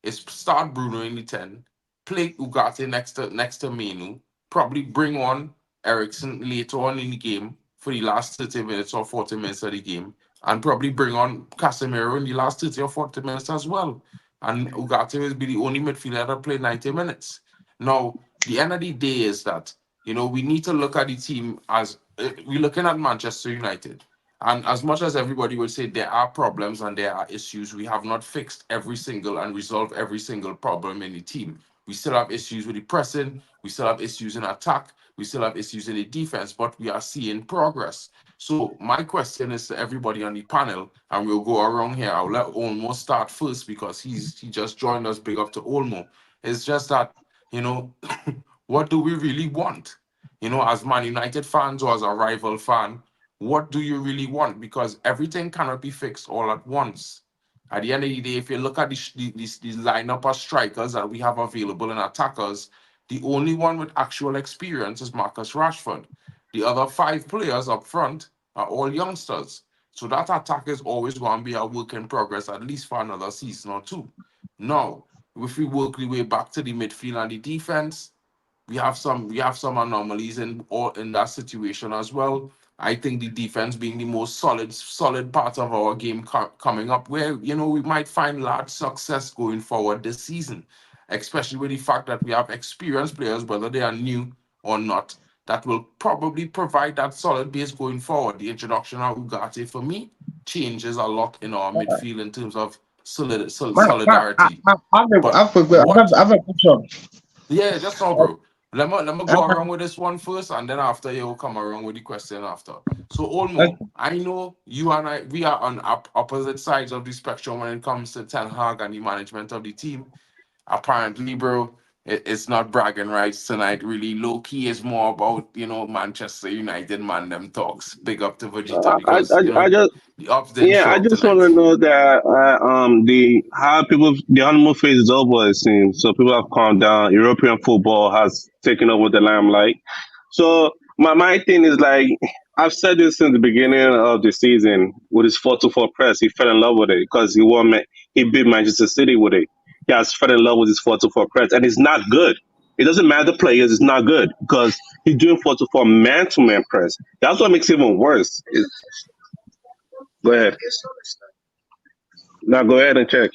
is start Bruno in the 10, play Ugarte next to Menu, probably bring on Ericsson later on in the game for the last 30 minutes or 40 minutes of the game, and probably bring on Casemiro in the last 30 or 40 minutes as well. And Ugarte will be the only midfielder that play 90 minutes. Now, the end of the day is that, we need to look at the team as we're looking at Manchester United. And as much as everybody would say there are problems and there are issues, we have not fixed every single and resolved every single problem in the team. We still have issues with the pressing, we still have issues in attack, we still have issues in the defense, but we are seeing progress. So my question is to everybody on the panel, and we'll go around here. I'll let Olmo start first because he just joined us. Big up to Olmo. It's just that, you know, what do we really want? As Man United fans or as a rival fan, what do you really want? Because everything cannot be fixed all at once. At the end of the day, if you look at the lineup of strikers that we have available and attackers, the only one with actual experience is Marcus Rashford. The other five players up front are all youngsters. So that attack is always going to be a work in progress, at least for another season or two. Now, if we work the way back to the midfield and the defense, we have some anomalies in that situation as well. I think the defense being the most solid part of our game coming up, where we might find large success going forward this season, especially with the fact that we have experienced players, whether they are new or not, that will probably provide that solid base going forward. The introduction of Ugarte for me changes a lot in our midfield in terms of solidarity. But what I have a question. yeah, just now, bro. Let me go around with this one first, and then after you'll come around with the question after. So, Olmo, I know you and I, we are on opposite sides of the spectrum when it comes to Ten Hag and the management of the team. Apparently, bro, it's not bragging rights tonight. Really, low key is more about Manchester United man them talks. Big up to Vegeta because I just the ups didn't yeah, show I up just want to tonight. know that the how people the honeymoon phase is over. It seems so. People have calmed down. European football has taken over the limelight. So my thing is like I've said this since the beginning of the season with his 4-4 press. He fell in love with it because he beat Manchester City with it. He has fell in love with his 4-4 press, and it's not good. It doesn't matter the players; it's not good because he's doing 4-4 man-to-man press. That's what makes it even worse. Go ahead. Now go ahead and check.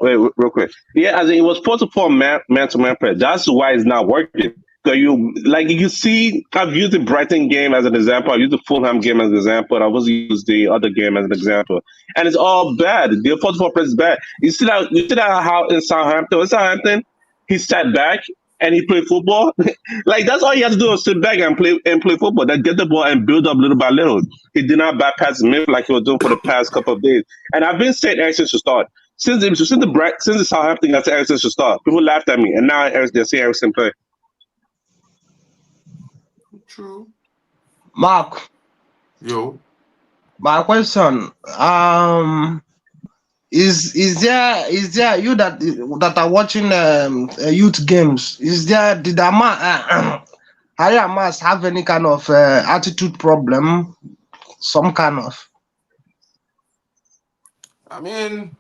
Wait, real quick. Yeah, as in, it was supposed to form man-to-man press. That's why it's not working. So you see, I've used the Brighton game as an example. I've used the Fulham game as an example. I've also used the other game as an example, and it's all bad. The 4-4 press is bad. You see that how in Southampton, he sat back and he played football. Like that's all he has to do is sit back and play football. Then get the ball and build up little by little. He did not bypass Smith like he was doing for the past couple of days. And I've been saying Eriksen should start since the Southampton got to Eriksen should start. People laughed at me, and now they're saying Eriksen play. True. Mark, Yo. my question, is there you that are watching youth games? Did Harry Amas have any kind of attitude problem? Some kind of. I mean,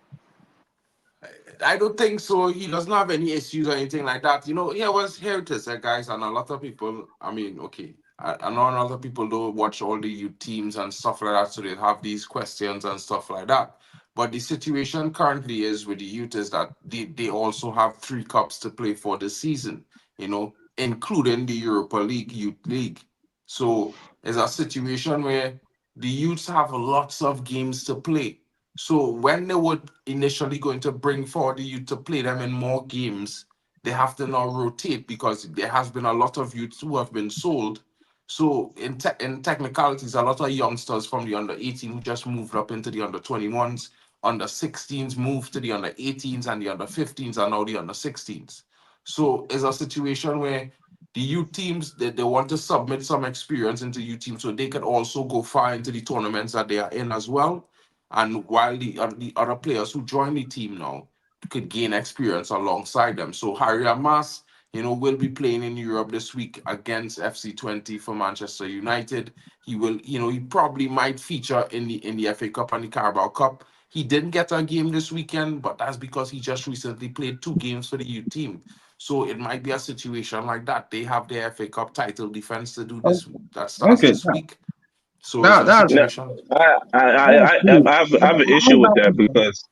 I don't think so. He doesn't have any issues or anything like that. Here it is, guys, and a lot of people. I mean, okay, I know a lot of people don't watch all the youth teams and stuff like that, so they have these questions and stuff like that. But the situation currently is with the youth is that they also have 3 cups to play for the season. Including the Europa League Youth League. So it's a situation where the youths have lots of games to play. So when they were initially going to bring forward the youth to play them in more games, they have to now rotate because there has been a lot of youths who have been sold. So in technicalities, a lot of youngsters from the under 18 who just moved up into the under 21s, under 16s moved to the under 18s, and the under 15s are now the under 16s. So it's a situation where the youth teams they want to submit some experience into youth teams so they could also go far into the tournaments that they are in as well. And while the other players who join the team now could gain experience alongside them. So Harry Amas, will be playing in Europe this week against FC20 for Manchester United. He will, he probably might feature in the FA Cup and the Carabao Cup. He didn't get a game this weekend, but that's because he just recently played 2 games for the youth team. So it might be a situation like that. They have their FA Cup title defense to do this that starts Okay. this week. So it's That a that's No, situation. that's true. I have an issue with that because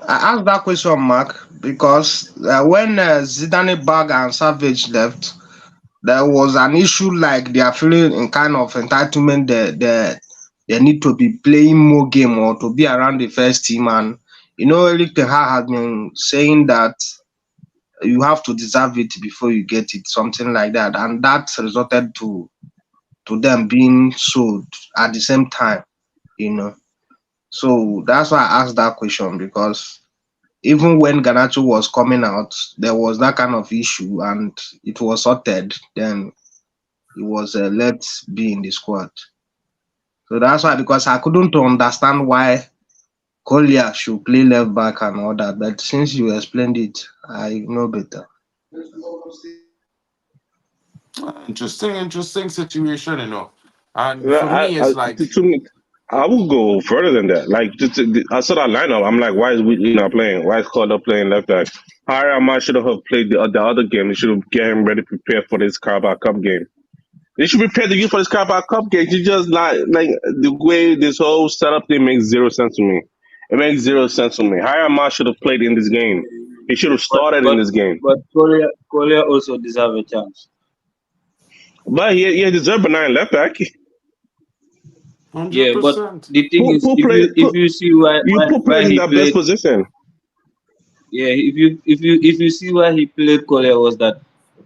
I asked that question, Mark, because when Zidane Bag and Savage left, there was an issue like they are feeling in kind of entitlement. They need to be playing more game or to be around the first team. And Eric Ten Hag has been saying that you have to deserve it before you get it, something like that, and that resulted to them being sold at the same time. You know, so that's why I asked that question because even when Ganacho was coming out, there was that kind of issue and it was sorted. Then it was let be in the squad. So that's why, because I couldn't understand why Collier should play left back and all that. But since you explained it, I know better. Interesting situation. And well, for me, it's like, to me, I will go further than that. Like I saw that lineup. I'm like, why is we not playing? Why is Calder playing left back? Harry should have played the other game. They should have get him ready, prepared for this Carabao Cup game. They should prepare the youth for this Carabao Cup game. You just like the way this whole setup thing makes zero sense to me. It makes zero sense to me. Harry should have played in this game. He should have But started in but this game. but Korea also deserve a chance. But he deserved a nine left back. Yeah, but 100%. the thing Who is, who if played you if put you see why you why, put why players in he their best played, position. yeah, if you see why he played Korea was that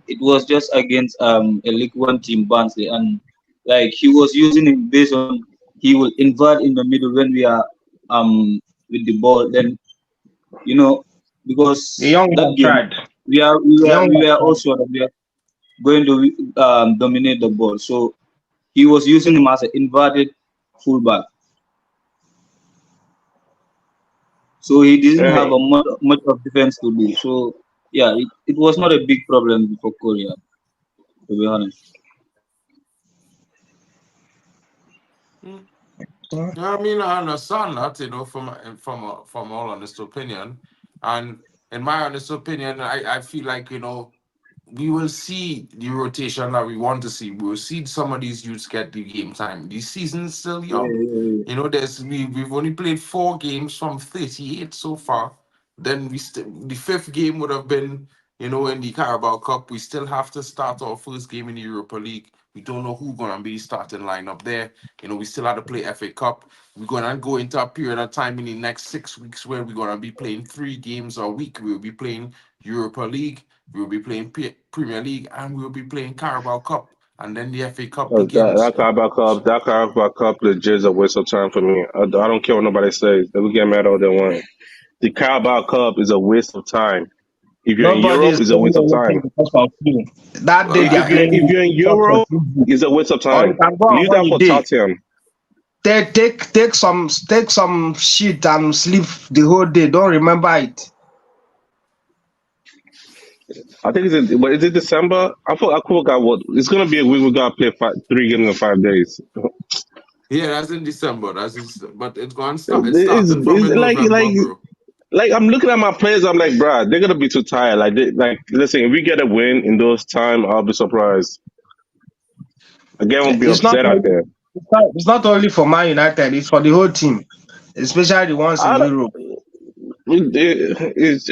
it was just against a League One team Barnsley, and like he was using him based on he will invert in the middle when we are with the ball. Then you know because The young that man game tried. we are we The were young we man were tried. also that we are going to dominate the ball. So he was using him as an inverted fullback. So he didn't have Hey, a much of defense to do. So yeah, it was not a big problem for Korea, to be honest. Mm. Hmm. Yeah, I mean, I understand that, from all honest opinion, and in my honest opinion, I feel like we will see the rotation that we want to see. We will see some of these youths get the game time. The season's still Yeah, young. yeah, yeah. We've only played 4 games from 38 so far. Then the fifth game would have been, in the Carabao Cup. We still have to start our first game in the Europa League. We don't know who's gonna be the starting lineup there. We still have to play FA Cup. We're gonna go into a period of time in the next 6 weeks where we're gonna be playing 3 games a week. We'll be playing Europa League, we'll be playing Premier League, and we'll be playing Carabao Cup, and then the FA Cup begins. that Carabao Cup legit is a waste of time for me. I don't care what nobody says. They will get mad all they want. The Carabao Cup is a waste of time. If you're in Nobody is Europe, it's a playing waste of time. anything because of you. That day Well, they are playing If you're in because of Europe, you. it's a waste of Or you time. can go on Leave that for holiday. Tottenham. Take some shit and sleep the whole day. Don't remember it. I think but is it December? I forgot what it's gonna be. We gotta play 3 games in 5 days. yeah, that's in December. But it's going to start. It's starting from It's in November, bro. like I'm looking at my players. I'm like, bruh, they're gonna be too tired. Listen, if we get a win in those time, I'll be surprised. Again, I'll be It's not upset out only there. it's not only for Man United. It's for the whole team, especially the ones in I don't, Europe. it's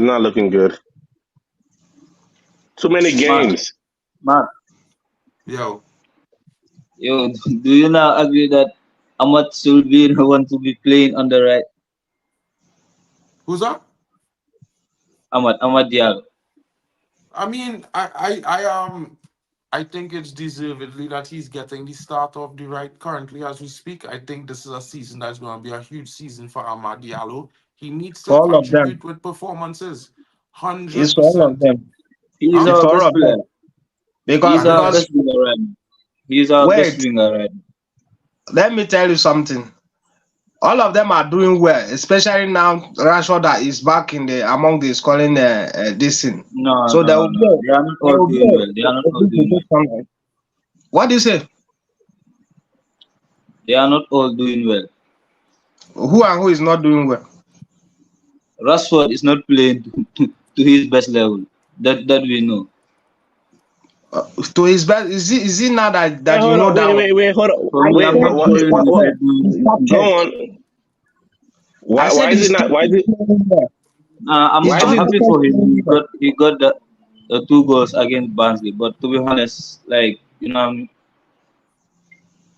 not looking good. Too many Mark, games. Mark, Yo, yo, do you now agree that Ahmad should be the one to be playing on the right? who's that? Ahmad Diallo. I mean, I think it's deservedly that he's getting the start of the right currently as we speak. I think this is a season that's going to be a huge season for Amad Diallo. He needs to For all of them, contribute with performances, it's hundred for all of percent. them. He is Huh? It's our for all best of them player. He because is And our then, because best winger right now. He is our best wait, winger right now. let me tell you something. All of them are doing well, especially now Rashford that is back in the among the scoring this thing. No, So no, there will be no. They are not there all will be doing well. They are not a all big doing well. rotation. What do you say? They are not all doing well. Who and who is not doing well? Rashford is not playing to his best level. That we know. To his best, is it now Wait, that you hold know on. that Wait. Hold on. For I me, Wait. I'm said not What? he following What? his what? started. schedule. He Go started. on. I Why said he is it not? started playing well. I'm He Why is I'm just it? happy started for him. playing well. He got the 2 goals against Barnsley. But to be honest, like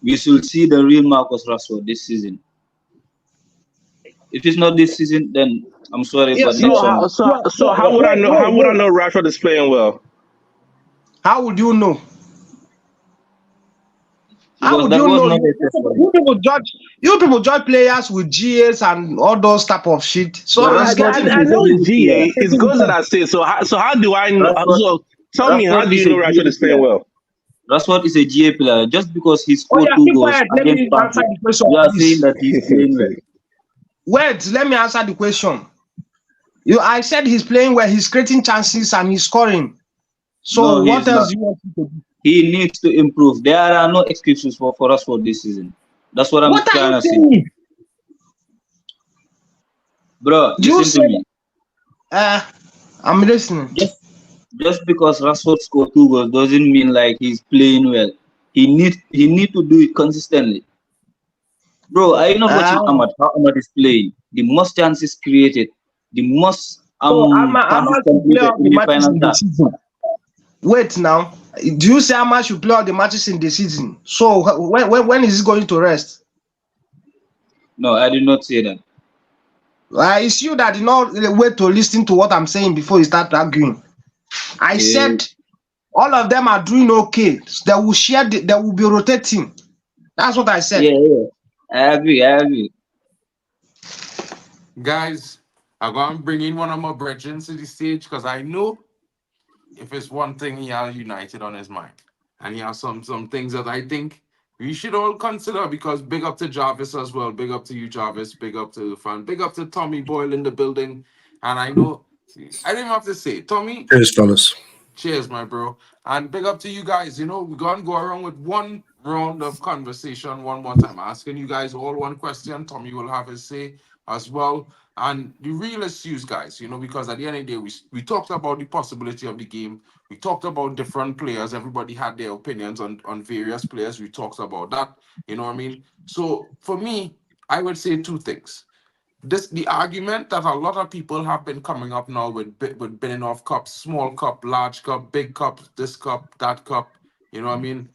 we should see the real Marcus Rashford this season. If it's not this season, then I'm sorry, Yeah, but So next yeah, summer. how? So yeah, so how would I wait, know? wait, How would I wait. know Rashford is playing well? How would you know? How Because would that you was know? not You, a test for you him. people judge. You people judge players with GAs and all those type of shit. So But it's Rashford nothing is to I a do. know it's GA player. GA. It's goals that I say. So how do I know? Rashford, So tell me, how Rashford do is you a know Rashford GA is playing player. well? Rashford is a GA player. Just because he Oh scored yeah, two keep goals quiet. Let against me answer Barnsley, the question, we are saying please. that he's playing well. Wait, let me answer the question. I said he's playing well. He's creating chances and he's scoring. So No, what he's else not. do you want me to do? He needs to improve. There are no excuses for Rashford this season. That's what I'm What are trying you to say. saying? Bro, You listen to said, me. uh, I'm listening. Just just because Rashford scored 2 goals doesn't mean like he's playing well. He need to do it consistently. Bro, are you not Uh, watching Ahmad? How Ahmad is playing? The most chances created, the most so how passes much you play completed all in the the matches final in the third. season? Wait now. Do you say how much you play all the matches in the season? So when is he going to rest? No, I did not say that. It's you that did not wait to listen to what I'm saying before you start arguing. I Eh, said all of them are doing okay. They will share. They will be rotating. That's what I said. yeah, yeah. I agree. guys, I'm going to bring in one of my brethren to the stage because I know if it's one thing he has United on his mind. And he has some things that I think we should all consider because big up to Jarvis as well. Big up to you, Jarvis. Big up to the fan. Big up to Tommy Boyle in the building. And I know, I didn't have to say it. Tommy, Cheers, fellas. cheers, my bro. And big up to you guys. You know, we're going to go around with one round of conversation one more time. Asking you guys all one question. Tommy will have his say as well. And the real issues, guys, you know, because at the end of the day, we talked about the possibility of the game. We talked about different players. Everybody had their opinions on various players. We talked about that. You know what I mean? So for me, I would say two things. The argument that a lot of people have been coming up now with binning off cups, small cup, large cup, big cup, this cup, that cup. You know what I mean?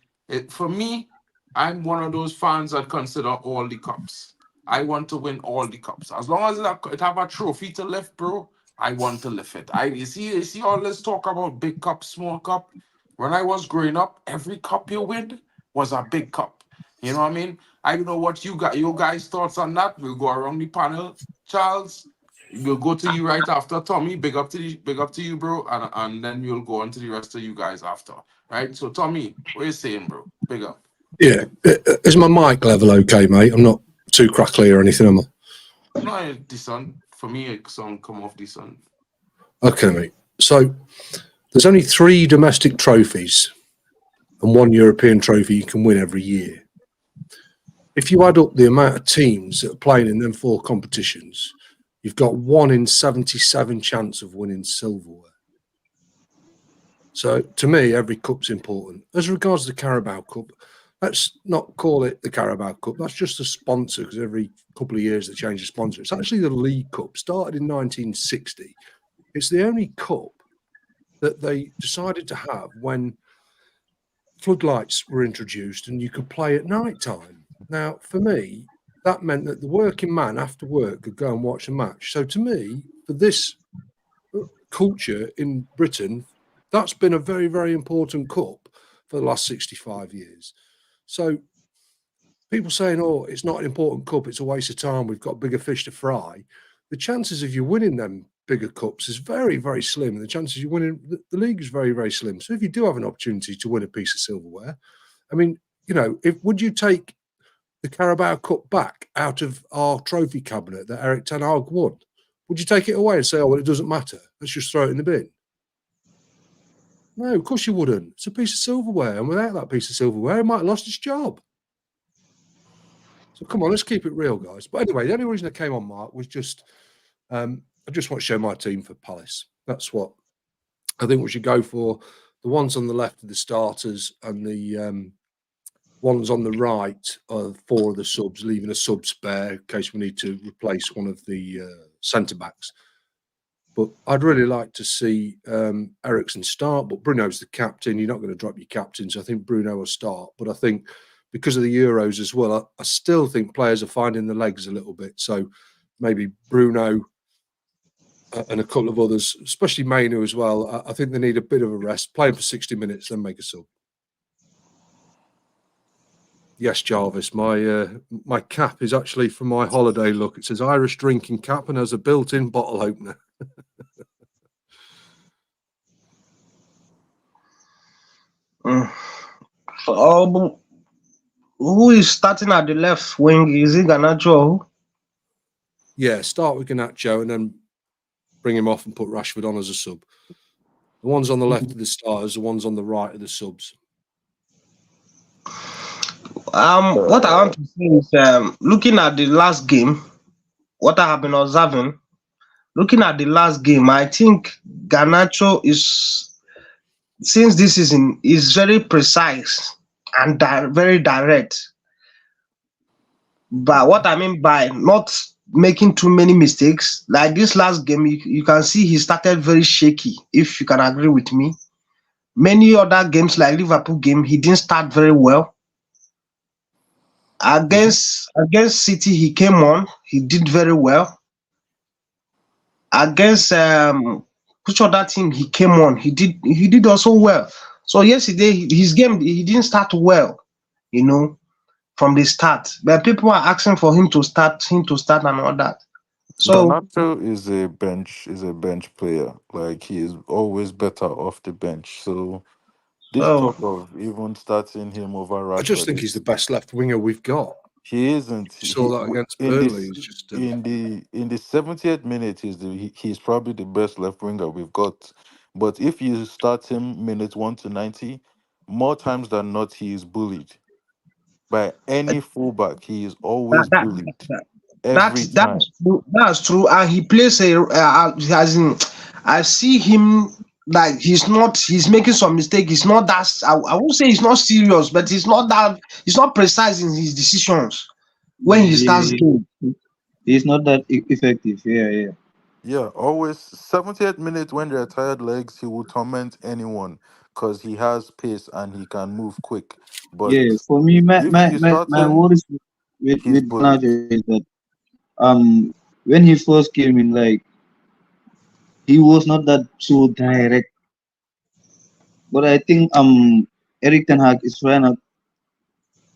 For me, I'm one of those fans that consider all the cups. I want to win all the cups. As long as it have a trophy to lift, bro, I want to lift it. You see all this talk about big cup, small cup. When I was growing up, every cup you win was a big cup. You know what I mean? I don't know what you got. Your guys' thoughts on that. We'll go around the panel. Charles, we'll go to you right after. Tommy, big up to you, bro. And then we'll go on to the rest of you guys after. Right? So Tommy, what are you saying, bro? Big up. Yeah. Is my mic level okay, mate? I'm not too crackly or anything, am I? No, decent. For me, a song come off decent. Okay, mate. So there's only 3 domestic trophies and 1 European trophy you can win every year. If you add up the amount of teams that are playing in them 4 competitions, you've got 1 in 77 chance of winning silverware. So to me, every cup's important. As regards to the Carabao Cup, let's not call it the Carabao Cup. That's just a sponsor because every couple of years they change the sponsor. It's actually the League Cup, started in 1960. It's the only cup that they decided to have when floodlights were introduced and you could play at night time. Now, for me, that meant that the working man after work could go and watch a match. So to me, for this culture in Britain, that's been a very, very important cup for the last 65 years. So people saying, oh, it's not an important cup, it's a waste of time, we've got bigger fish to fry. The chances of you winning them bigger cups is very, very slim. And the chances of you winning the league is very, very slim. So if you do have an opportunity to win a piece of silverware, I mean, you know, would you take the Carabao Cup back out of our trophy cabinet that Eric Ten Hag won? Would you take it away and say, oh, well, it doesn't matter, let's just throw it in the bin? No, of course you wouldn't. It's a piece of silverware, and without that piece of silverware, it might have lost its job. So come on, let's keep it real, guys. But anyway, the only reason I came on, Mark, was just I just want to show my team for Palace. That's what I think we should go for. The ones on the left are the starters, and the ones on the right are 4 of the subs, leaving a sub spare in case we need to replace one of the centre-backs. But I'd really like to see Eriksen start, but Bruno's the captain. You're not going to drop your captain, so I think Bruno will start. But I think because of the Euros as well, I still think players are finding the legs a little bit. So maybe Bruno and a couple of others, especially Mainu as well, I think they need a bit of a rest. Play him for 60 minutes, then make a sub. Yes, Jarvis, my cap is actually for my holiday look. It says Irish drinking cap and has a built-in bottle opener. Who is starting at the left wing? Is it Garnacho? Yeah, start with Garnacho and then bring him off and put Rashford on as a sub. The ones on the left are the starters, the ones on the right are the subs. What I want to say is, looking at the last game, what I have been observing, looking at the last game, I think Garnacho is, since this season, is very precise and very direct. But what I mean by not making too many mistakes, like this last game, you can see he started very shaky, if you can agree with me. Many other games, like Liverpool game, he didn't start very well. Against City, he came on, he did very well. Against which other team he came on, he did also well. So yesterday, his game, he didn't start well, you know, from the start. But people are asking for him to start and all that. So Donato is a bench player. Like he is always better off the bench. So this so talk of even starting him over I just Rashford think he's is the best left winger we've got. he isn't You saw that against in Burnley. this He's just in the 70th minute he's probably the best left winger we've got. But if you start him minutes 1 to 90, more times than not he is bullied by any fullback. He is that always that bullied that every time. that's true, and he plays a as in, I see him like he's making some mistake. He's not that I won't say he's not serious, but he's not precise in his decisions when he starts Yeah, game. he's not that effective. Yeah, yeah. Yeah, always 70th minute when they're tired legs, he will torment anyone because he has pace and he can move quick. But Yeah, for me, if you start my him, worries he's with bullied. Garnacho is that when he first came in, like he was not that so direct. But I think Eric Ten Hag is trying to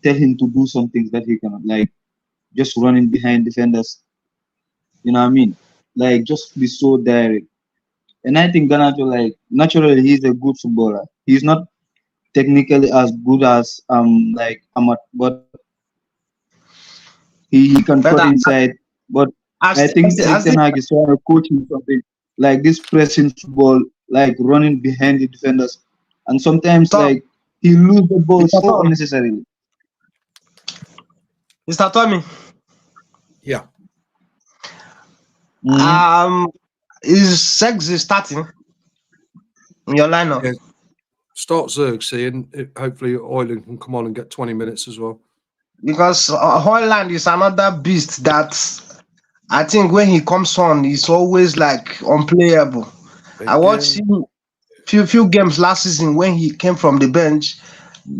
tell him to do some things that he cannot, like just running behind defenders. You know what I mean? Like just be so direct. And I think Garnacho, like naturally, he's a good footballer. He's not technically as good as like Amat, but he can cut But inside. But I think Eric as Ten Hag is trying to coach him something like this pressing football, like running behind the defenders, and sometimes Tom, like he lose the ball Mr. so Tom, unnecessarily. Mr. Tommy, yeah. Hmm. um, is Sex is starting in your lineup? Yeah. Start Xerxes and hopefully Oiling can come on and get 20 minutes as well. Because Hoyland is another beast that I think when he comes on, he's always like unplayable. I watched Again, him few games last season when he came from the bench.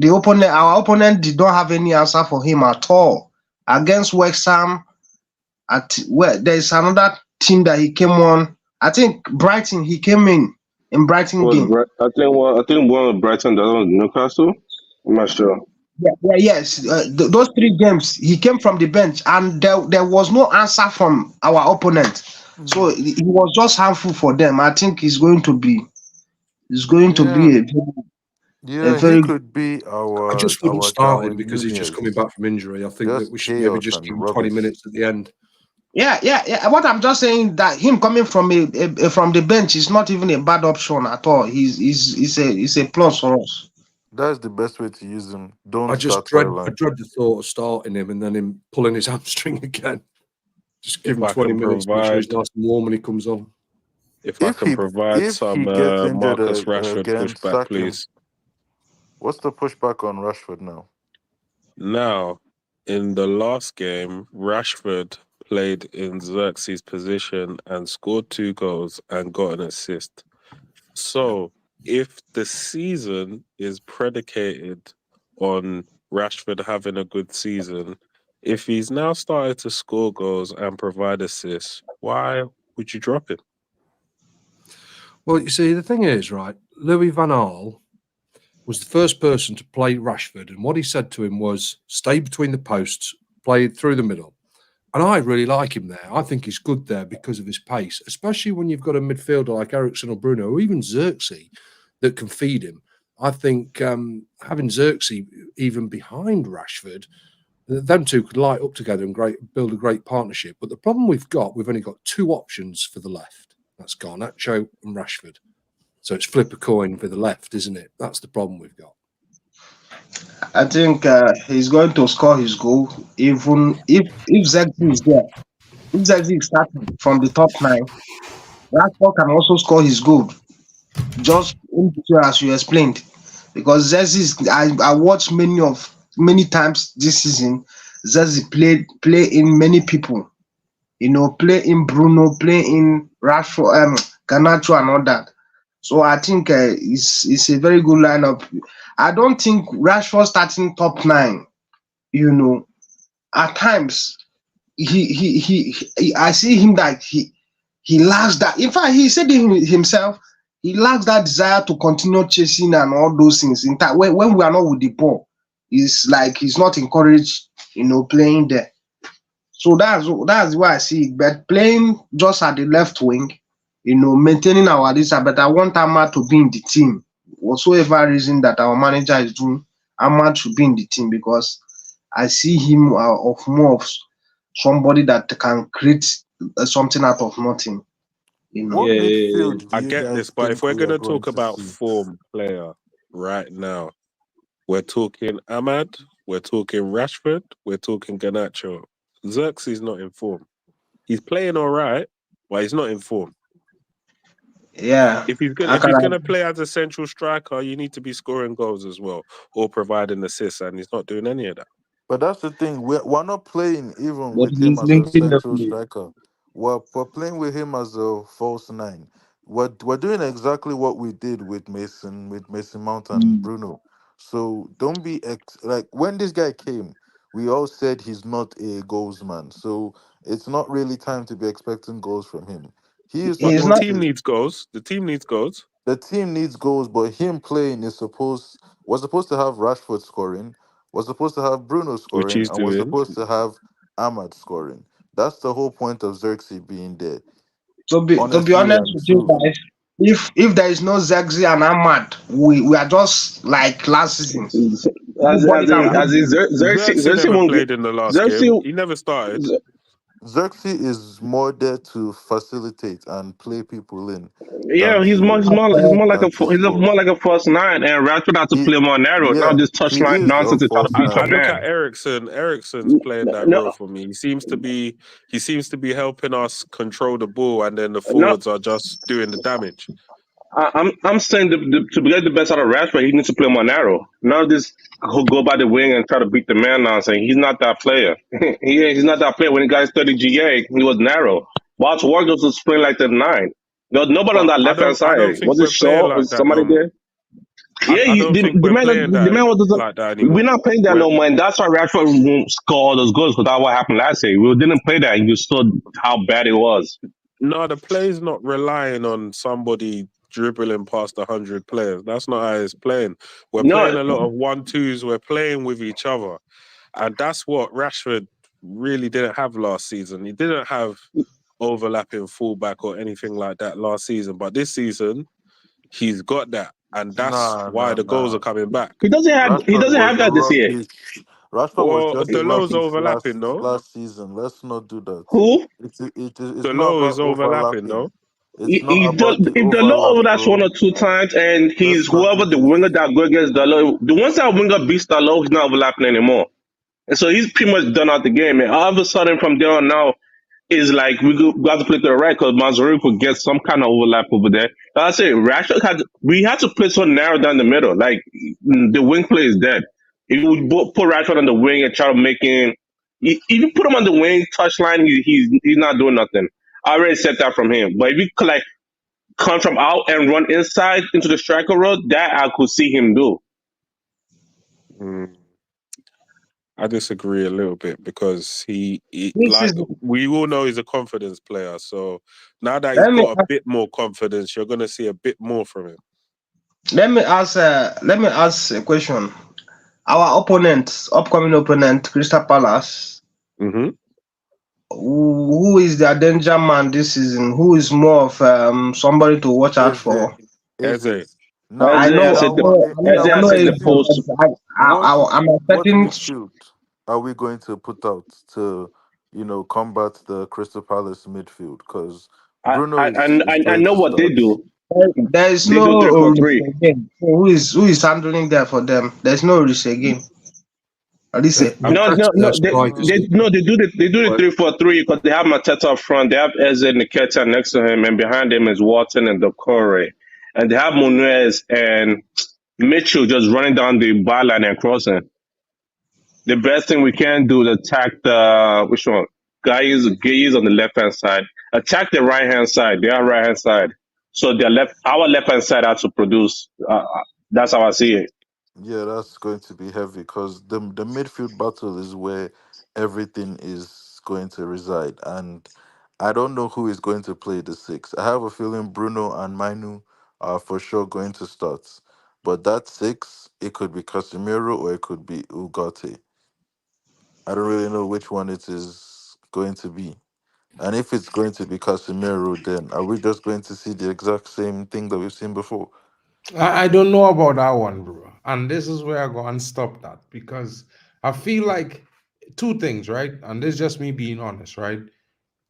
Our opponent did not have any answer for him at all. Against West Ham, there's another team that he came on. I think Brighton, he came in Brighton game. I think one of Brighton, the other one Newcastle. I'm not sure. Yes. Those three games, he came from the bench, and there was no answer from our opponent. So mm, he was just harmful for them. I think he's going to yeah, be a yeah, he very could be I just wouldn't our start him Darwin because he's just coming Nunez. back from injury. I think that Just we should maybe chaos just give and him 20 rubbish. minutes at the end. yeah. What I'm just saying that him coming from from the bench is not even a bad option at all. He's a plus for us. That's the best way to use him. Don't I start I Thailand. dread the thought of starting him and then him pulling his hamstring again. Just give If him I 20 can minutes, make sure he's provide, nice and warm when he comes on. if I If can he provide if some he gets injured Marcus Rashford again, pushback, sack him. please. What's the pushback on Rashford now? Now, in the last game, Rashford played in Xerxes' position and scored 2 goals and got an assist. So, if the season is predicated on Rashford having a good season, if he's now started to score goals and provide assists, why would you drop him? Well, you see, the thing is, right, Louis Van Gaal was the first person to play Rashford, and what he said to him was stay between the posts, play through the middle. And I really like him there. I think he's good there because of his pace, especially when you've got a midfielder like Ericsson or Bruno or even Xerxes that can feed him. I think having Xerxes even behind Rashford, them two could light up together and build a great partnership. But the problem we've only got two options for the left. That's Garnacho and Rashford. So it's flip a coin for the left, isn't it? That's the problem we've got. I think he's going to score his goal even if Zexi is there. If Zexi is starting from the top nine, Rashford can also score his goal. Just as you explained, because Zexi is I watched many times this season. Zexi play in many people. Play in Bruno, play in Rashford, Garnacho, and all that. So I think it's a very good lineup. I don't think Rashford starting top nine. At times I see him that he lacks that. In fact, he said it himself. He lacks that desire to continue chasing and all those things. In fact, when we are not with the ball, it's like he's not encouraged, playing there. So that's why I see it. But playing just at the left wing, maintaining our this, but I want Ahmad to be in the team. Whatsoever reason that our manager is doing, Ahmad should be in the team because I see him of more of somebody that can create something out of nothing. You know. What Yeah, yeah, yeah. midfield do I you get guys this, but if think we're we are gonna going talk to about see? form player right now, we're talking Ahmad, we're talking Rashford, we're talking Ganacho. Xerxes not in form. He's playing all right, but he's not in form. Yeah. How If can he's I? gonna play as a central striker, you need to be scoring goals as well or providing assists, and he's not doing any of that. But that's the thing. We're not playing even But with him he's as a linking the central play. striker. We're playing with him as a false nine. We're doing exactly what we did with Mason Mount and Mm. Bruno. So don't be like when this guy came, we all said he's not a goals man. So it's not really time to be expecting goals from him. He is But He's the not. supposed team to. needs goals. The team needs goals, The team needs goals, but him playing is supposed was supposed to have Rashford scoring, was supposed to have Bruno which scoring, he's and was doing. supposed to have Ahmad scoring. That's the whole point of Xerxes being there, To be honestly. honest And with you so guys, if there is no Zexi and Ahmad, we are just like last season. Nobody can put. Xerxes Xerxes never won't get played in the last game. Xerxes. He never started. Xerxes is more there to facilitate and play people in than Yeah, to like than to score. more like a false nine, and Rashford has to He, play more narrow, not yeah, this he touchline is a nonsense to try to false beat I your nine. look at man. Ericsson. Ericsson's playing that role No, for me. He seems to be helping us control the ball, and then the no. forwards are just doing the damage. I'm saying to get the best out of Rashford, he needs to play more narrow. None of this go by the wing and try to beat the man nonsense. He's not that player. He's not that player. When the guy studied GA, he was narrow. Watch Wargos was playing like the nine. There was nobody on But that left hand I side. don't think Was it we're playing Shaw? like Was that somebody no more. there? Yeah, I don't think we're playing the that man was like that we're anymore. not playing that We're no more, and that's why Rashford won't score all those goals because that's what happened last year. We didn't play that, and you saw how bad it was. no, the play's not relying on somebody dribbling past 100 players. That's not how it's playing. We're No, playing a lot of 1-2s. We're playing with each other, and that's what Rashford really didn't have last season. He didn't have overlapping fullback or anything like that last season, but this season he's got that, and that's Nah, why nah, the goals are nah. coming back. he Rashford doesn't was have that this year. rubbish. Rashford was Well, just Deleu's rubbish overlapping though. last season. Let's not do that. Who? It's not Delo about is overlapping overlapping. though. It's not about the If the low overlap, overlaps one bro. or two times, and he's Let's not do whoever the this. winger that go against the low, the ones that winger beats the low, he's not overlapping anymore. And so he's pretty much done out the game. And all of a sudden, from there on now, is like we have to play to the right because Mazuri could get some kind of overlap over there. Like I say, we had to play so narrow down the middle. Like the wing play is dead. If you put Rashford on the wing and try to make him, if you put him on the wing touchline, he's not doing nothing. I already said that from him. But if you could like come from out and run inside into the striker role, that I could see him do. Mm, I disagree a little bit because he This like is we all know he's a confidence player. So now that he's let me got a bit more confidence, you're gonna see a bit more from him. let me ask a question. Our upcoming opponent, Crystal Palace, Hmm. who is their danger man this season? Who is more of somebody to watch out Eze, for? Eze. Eze, Now, I Isaiah know, I said now, the know, I know, I Isaiah know. said what the It's, midfield? post. What I'm what expecting. midfield are we going to put out to, combat the Crystal Palace midfield? Because Bruno is I going know to what they start. do. There is They no do 3-4-3. risk again. So who is handling that for them? There's no risk again. At least And press their strikers as well. They do the but 3-4-3 because they have Mateta up front. They have Eze Nketiah next to him, and behind him is Watson and Decore, and they have Munez and Mitchell just running down the byline and crossing. The best thing we can do is attack the which one? Guys on the left hand side. Attack the right hand side. Their right hand side. So our left hand side has to produce. That's how I see it. Yeah, that's going to be heavy because the midfield battle is where everything is going to reside, and I don't know who is going to play the six. I have a feeling Bruno and Mainu are for sure going to start, but that six, it could be Casemiro or it could be Ugarte. I don't really know which one it is going to be. And if it's going to be Casemiro, then are we just going to see the exact same thing that we've seen before? I don't know about that one, bro. And this is where I go and stop that because I feel like two things, right? And this is just me being honest, right?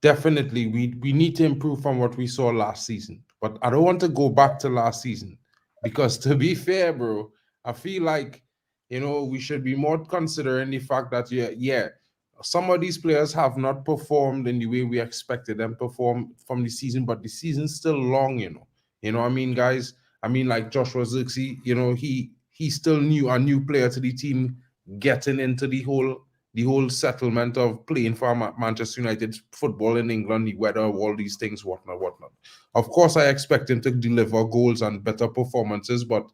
Definitely, we need to improve from what we saw last season. But I don't want to go back to last season because, to be fair, bro, I feel like we should be more considering the fact that yeah, some of these players have not performed in the way we expected them perform from the season, but the season's still long. What I mean, guys. I mean, like Joshua Zirkzee, he's still a new player to the team, getting into the whole settlement of playing for Manchester United, football in England, the weather, all these things, whatnot. Of course, I expect him to deliver goals and better performances, but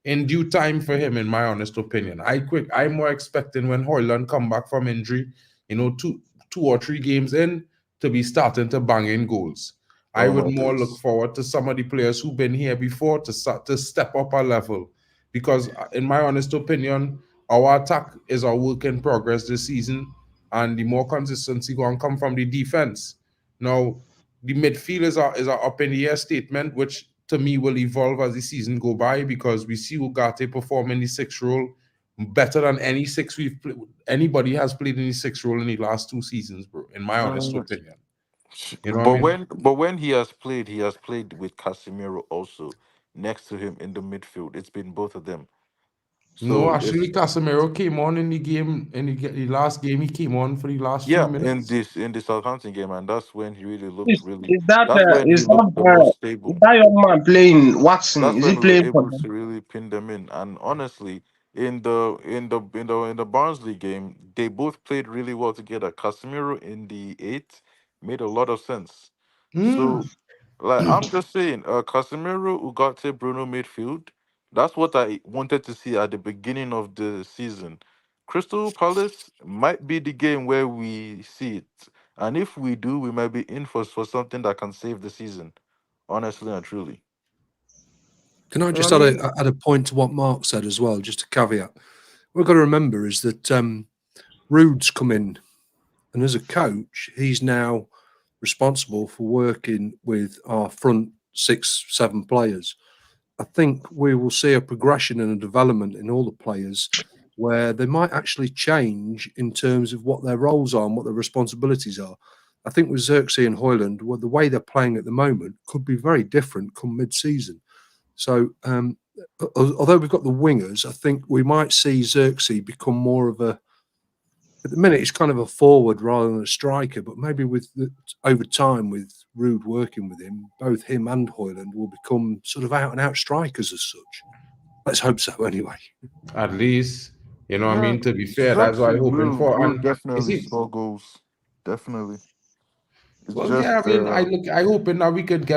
in due time for him, in my honest opinion, I'm more expecting when Hoyland come back from injury, two or three games in, to be starting to bang in goals. I Oh would my more look days. forward to some of the players who've been here before to start to step up a level, because in my honest opinion, our attack is a work in progress this season, and the more consistency going to come from the defense. Now, the midfield is a up in the air statement, which to me will evolve as the season go by, because we see Ugarte perform in the sixth role better than anybody has played in the sixth role in the last 2 seasons, bro. In my honest Mm, opinion, you know what I But mean? when he has played with Casemiro also next to him in the midfield. It's been both of them. No, So actually, Casemiro came on in the game in the last game. He came on for the last few yeah, in minutes. the Southampton game, and that's when he really looked Is really. is that That's when he is looked the most stable. that young man playing Watson? That's Is when he we were playing for able them? to really pin them in. And honestly, in the Barnsley game, they both played really well together. Casemiro in the eighth made a lot of sense. Mm. So, like, I'm just saying, Casemiro, Ugarte, Bruno midfield. That's what I wanted to see at the beginning of the season. Crystal Palace might be the game where we see it, and if we do, we might be in for something that can save the season. Honestly and truly. Can I Well, I just mean, add a point to what Mark said as well, just a caveat? What we've got to remember is that Rude's come in, and as a coach, he's now responsible for working with our front 6, 7 players. I think we will see a progression and a development in all the players where they might actually change in terms of what their roles are and what their responsibilities are. I think with Xerxes and Hoyland, well, the way they're playing at the moment could be very different come mid-season. So, although we've got the wingers, I think we might see Xerxes become more of a. At the minute, he's kind of a forward rather than a striker, but maybe over time, with Rude working with him, both him and Hoyland will become sort of out and out strikers as such. Let's hope so, anyway. at least, what I Yeah, mean. To be fair, that's what Xerxes I'm hoping for. will And you definitely see, score goals. Definitely. It's well, yeah, I just mean, I hoping that we could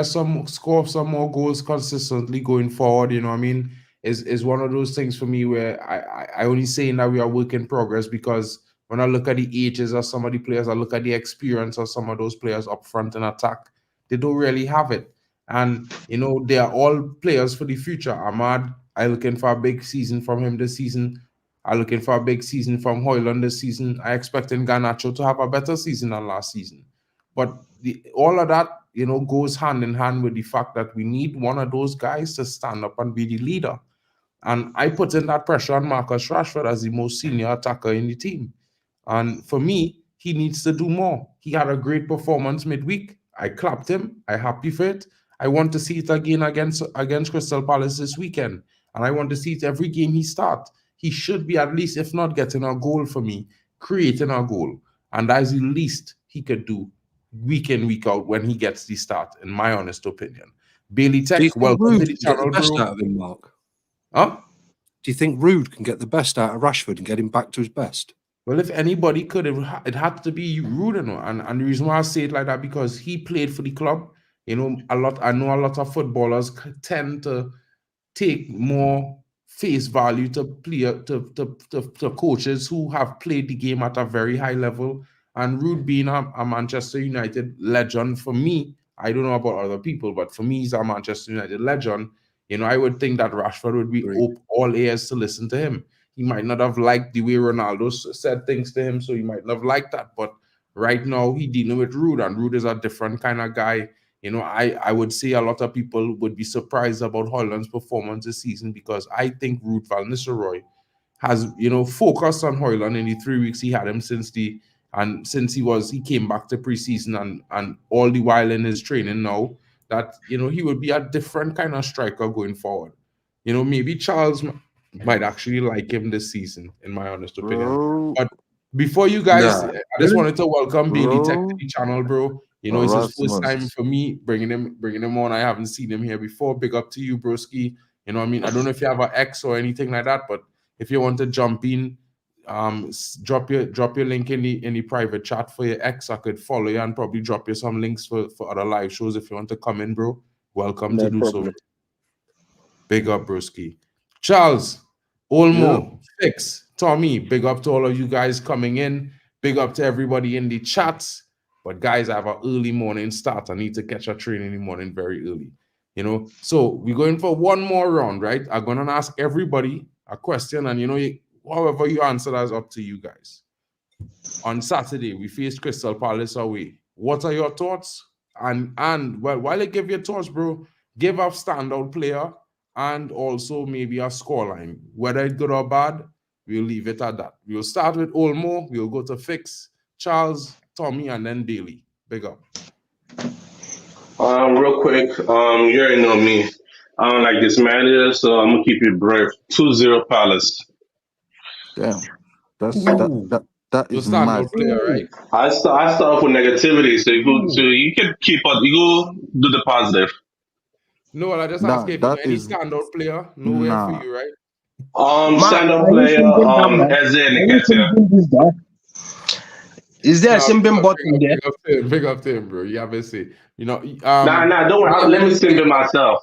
score some more goals consistently going forward. You know what I mean? Is one of those things for me where I only saying that we are work in progress, because when I look at the ages of some of the players, I look at the experience of some of those players up front in attack, they don't really have it. And they are all players for the future. Ahmad, I looking for a big season from him this season. I looking for a big season from Hoyland this season. I expecting Garnacho to have a better season than last season. But all of that, goes hand in hand with the fact that we need one of those guys to stand up and be the leader. And I put in that pressure on Marcus Rashford as the most senior attacker in the team. And for me, he needs to do more. He had a great performance midweek. I clapped him. I happy for it. I want to see it again against Crystal Palace this weekend. And I want to see it every game he starts. He should be at least, if not getting a goal for me, creating a goal. And that is the least he could do week in, week out when he gets the start, in my honest opinion. Bailey Do you Tech, think welcome to Rude the can get the channel, best bro. out of him, Mark? Huh? Do you think Rude can get the best out of Rashford and get him back to his best? Well, if anybody could, it had to be Rude, and the reason why I say it like that, because he played for the club. A lot. I know a lot of footballers tend to take more face value to player to coaches who have played the game at a very high level. And Rude being a Manchester United legend, for me, I don't know about other people, but for me, he's a Manchester United legend. I would think that Rashford would be Agreed. all ears to listen to him. He might not have liked the way Ronaldo said things to him, so he might not have liked that. But right now he dealing with Rude, and Rude is a different kind of guy. You know, I would say a lot of people would be surprised about Holland's performance this season, because I think Ruud van Nistelrooy has, you know, focused on Hoyland in the 3 weeks he had him since he came back to preseason, and all the while in his training now, that, you know, he would be a different kind of striker going forward. You know, maybe Charles might actually like him this season, in my honest opinion. Bro, But before you guys, Nah, I just wanted to welcome Bailey Tech to bro, the channel, bro. You know, it's his first time Erasmus. for me bringing him on. I haven't seen him here before. Big up to you, broski. You know what I mean? I don't know if you have an X or anything like that, but if you want to jump in, drop your link in the private chat for your X. I could follow you and probably drop you some links for other live shows if you want to come in, bro. Welcome to No do so. problem. Big up, broski. Charles, Yeah, Olmo, Fix, Tommy, big up to all of you guys coming in. Big up to everybody in the chats. But guys, I have an early morning start. I need to catch a train in the morning very early. You know, so we're going for one more round, right? I'm gonna ask everybody a question, and you know, however you answer, that's up to you guys. On Saturday, we face Crystal Palace away. What are your thoughts? And well, while I give your thoughts, bro, give a standout player and also maybe a scoreline. Whether it's good or bad, we'll leave it at that. We'll start with Olmo, we'll go to Fix, Charles, Tommy, and then Daly. Big up. Real quick, you already know me. I don't like this manager, so I'm gonna keep it brief. 2-0 Palace. damn. Ooh. That Your is mad. standout player, right? I start off with negativity, so you can keep up. You go do the positive. No, well, I just ask Nah, if you know that any is standout player. Nowhere for nah. you, right? Mark, Stand up are you player, singing that man? Eze Are you Niketia. singing this guy? Is there a No, simping button there? big up to him, bro. You have to say, you know, Nah, don't worry. Let me sing it myself.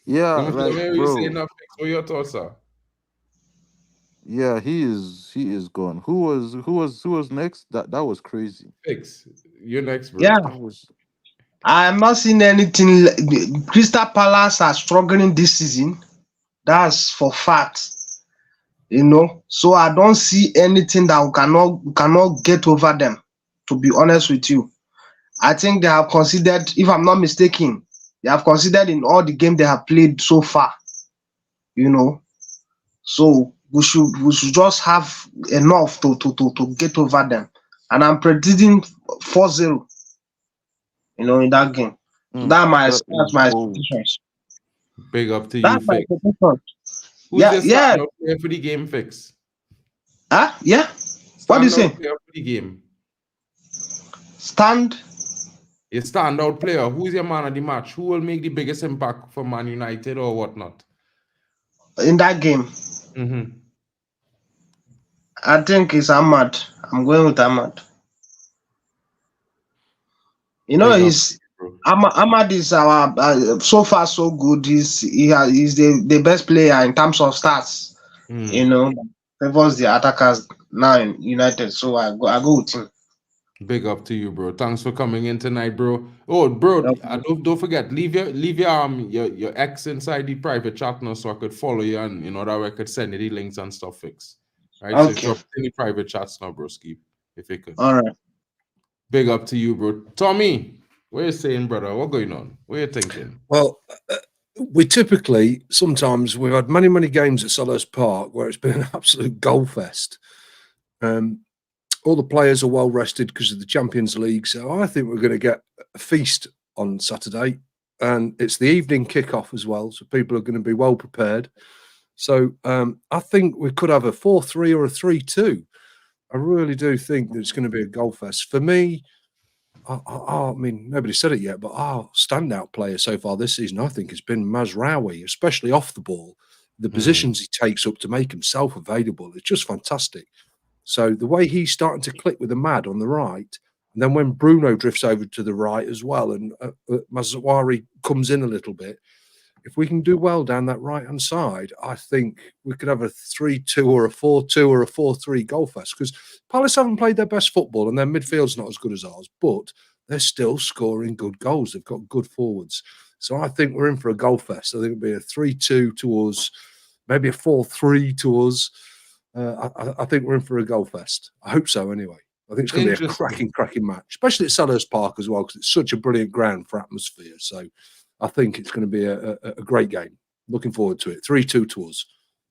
Yeah, let like me say bro. enough. What your thoughts are? Yeah, he is gone. Who was next? That was crazy. Fix. You're next, bro. Yeah, That was I am not seeing anything. Crystal Palace are struggling this season. That's for fact. You know, so I don't see anything that we cannot get over them. To be honest with you, I think they have considered, if I'm not mistaken, they have considered in all the games they have played so far. You know, so we should just have enough to get over them. And I'm predicting 4-0, you know, in that game. So that that's is my bold. expectations. Big up to you, That's my Fix. expectation. Who's Yeah, your yeah. standout player for the game, Fix? Yeah. What do you Standout say? player for the game. Stand Your standout player. Who's your man of the match? Who will make the biggest impact for Man United or whatnot? in that game. Mm-hmm. I think it's Ahmad. I'm going with Ahmad. You know, Big up, he's bro. Ahmad is our so far so good. He's the best player in terms of stats. You Mm. know, favors the attackers now in United. So I go with him. Big up to you, bro. Thanks for coming in tonight, bro. Oh, bro, don't forget, leave your ex inside the private chat now so I could follow you, and you know that way I could send you the links and stuff. Fix. Right? So Okay. drop it in the private chats now, bro. Skip, if you could. All right. Big up to you, bro. Tommy, what you saying, brother? What going on? What you thinking? Well, we typically, sometimes we've had many games at Selhurst Park where it's been an absolute goal fest. All the players are well rested because of the Champions League. So I think we're going to get a feast on Saturday. And it's the evening kickoff as well. So people are going to be well prepared. So I think we could have a 4-3 or a 3-2. I really do think that it's going to be a goal fest. For me, I mean, nobody said it yet, but our standout player so far this season, I think, has been Mazraoui, especially off the ball. The positions he takes up to make himself available, it's just fantastic. So the way he's starting to click with the Mad on the right, and then when Bruno drifts over to the right as well, and Mazraoui comes in a little bit, if we can do well down that right-hand side, I think we could have a 3-2 or a 4-2 or a 4-3 goal fest, because Palace haven't played their best football and their midfield's not as good as ours, but they're still scoring good goals. They've got good forwards. So I think we're in for a goal fest. I think it'll be a 3-2 to us, maybe a 4-3 to us. I think we're in for a goal fest. I hope so anyway. I think it's going to be a cracking match, especially at Selhurst Park as well, because it's such a brilliant ground for atmosphere. So I think it's going to be a great game. Looking forward to it. 3-2 to us.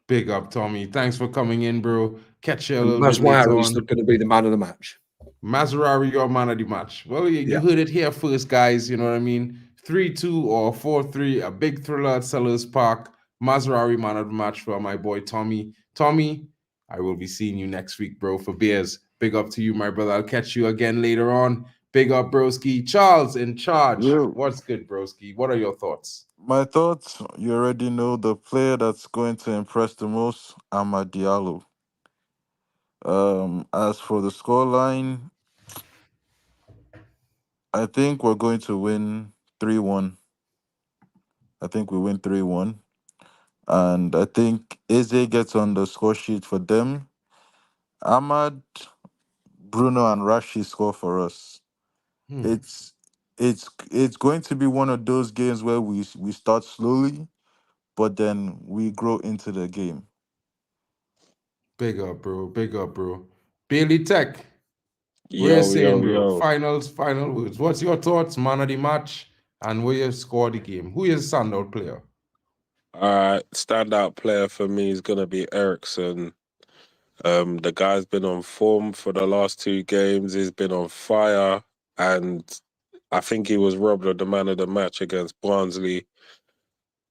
Big up, Tommy. Thanks for coming in, bro. Catch you a little bit later Mazwari is on. going to be the man of the match. Mazarari, your man of the match. Well, you heard it here first, guys. You know what I mean? 3-2 or 4-3, a big thriller at Sellers Park. Mazarari, man of the match for my boy Tommy. Tommy, I will be seeing you next week, bro, for beers. Big up to you, my brother. I'll catch you again later on. Big up, broski. Charles in charge. Yo. What's good, broski? What are your thoughts? My thoughts, you already know the player that's going to impress the most, Amad Diallo. As for the scoreline, I think we're going to win 3-1. I think we win 3-1. And I think Eze gets on the score sheet for them. Ahmad, Bruno, and Rashi score for us. It's going to be one of those games where we start slowly, but then we grow into the game. Big up, bro. Big up, bro. Bailey Tech. What Yo, you saying, yo, bro? yo. Final words. What's your thoughts, man of the match, and where you score the game? Who is the standout player? Standout player for me is gonna be Ericsson. The guy's been on form for the last 2 games. He's been on fire, and I think he was robbed of the man of the match against Barnsley.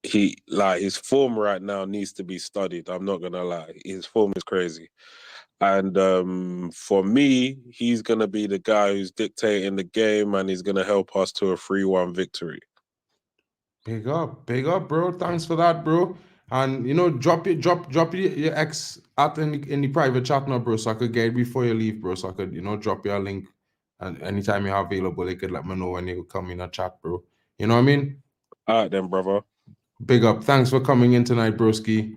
His form right now needs to be studied. I'm not gonna lie, his form is crazy. And for me, he's gonna be the guy who's dictating the game, and he's gonna help us to a 3-1 victory. Big up, bro. Thanks for that, bro. And drop your ex at in the private chat now, bro, so I could get it before you leave, bro. So I could drop your link, and anytime you're available, they could let me know when you come in a chat, bro. You know what I mean? All right, then, brother. Big up. Thanks for coming in tonight, broski.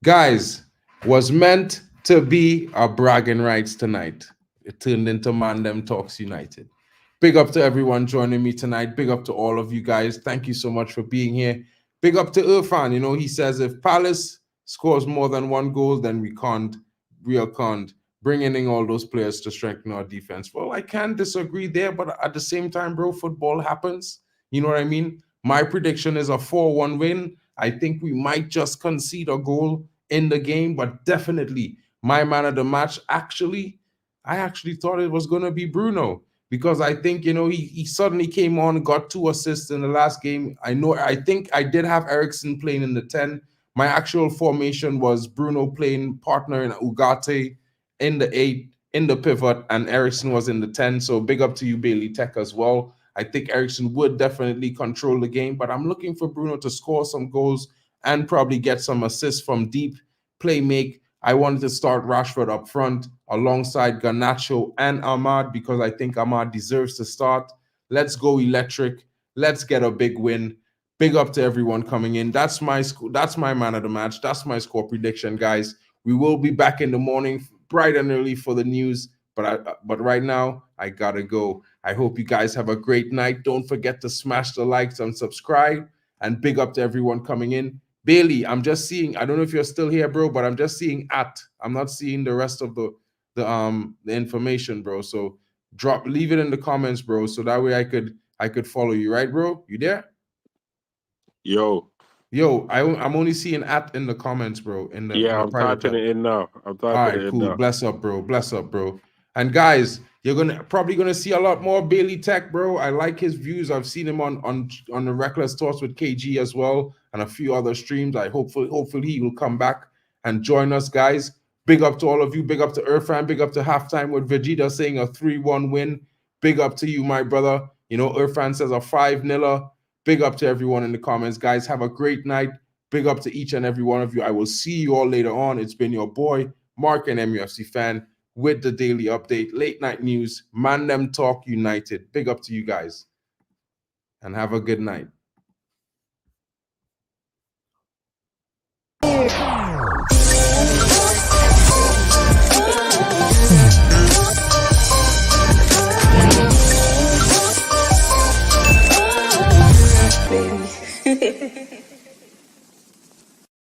Guys, was meant to be a bragging rights tonight. It turned into Man Them Talks United. Big up to everyone joining me tonight. Big up to all of you guys. Thank you so much for being here. Big up to Irfan. He says if Palace scores more than 1 goal, then we can't bringing in all those players to strengthen our defense. Well, I can't disagree there, but at the same time, bro, football happens. You know what I mean? My prediction is a 4-1 win. I think we might just concede a goal in the game, but definitely my man of the match, I actually thought it was going to be Bruno, because I think, he suddenly came on, got 2 assists in the last game. I think I did have Ericsson playing in the 10. My actual formation was Bruno playing partner in Ugarte in the 8, in the pivot, and Ericsson was in the 10. So big up to you, Bailey Tech, as well. I think Ericsson would definitely control the game, but I'm looking for Bruno to score some goals and probably get some assists from deep, play make. I wanted to start Rashford up front alongside Garnacho and Ahmad, because I think Ahmad deserves to start. Let's go electric. Let's get a big win. Big up to everyone coming in. That's my man of the match. That's my score prediction, guys. We will be back in the morning, bright and early, for the news. But right now, I gotta go. I hope you guys have a great night. Don't forget to smash the likes and subscribe. And big up to everyone coming in. Bailey, I'm just seeing, I don't know if you're still here, bro, but I'm just seeing I'm not seeing the rest of the information, bro. So leave it in the comments, bro, so that way I could follow you, right, bro? You there? Yo, I'm only seeing in the comments, bro. In the I'm private typing chat. it in now. I'm All typing right, it in cool. now. Bless up, bro. And guys, you're probably gonna see a lot more Bailey Tech, bro. I like his views. I've seen him on the Reckless Talks with KG as well, and a few other streams. Hopefully he will come back and join us, guys. Big up to all of you. Big up to Irfan. Big up to Halftime with Vegeta saying a 3-1 win. Big up to you, my brother. Irfan says a 5-0. Big up to everyone in the comments, guys. Have a great night. Big up to each and every one of you. I will see you all later on. It's been your boy, Mark, and MUFC fan, with the daily update, late night news, Man Them Talk United. Big up to you guys, and have a good night.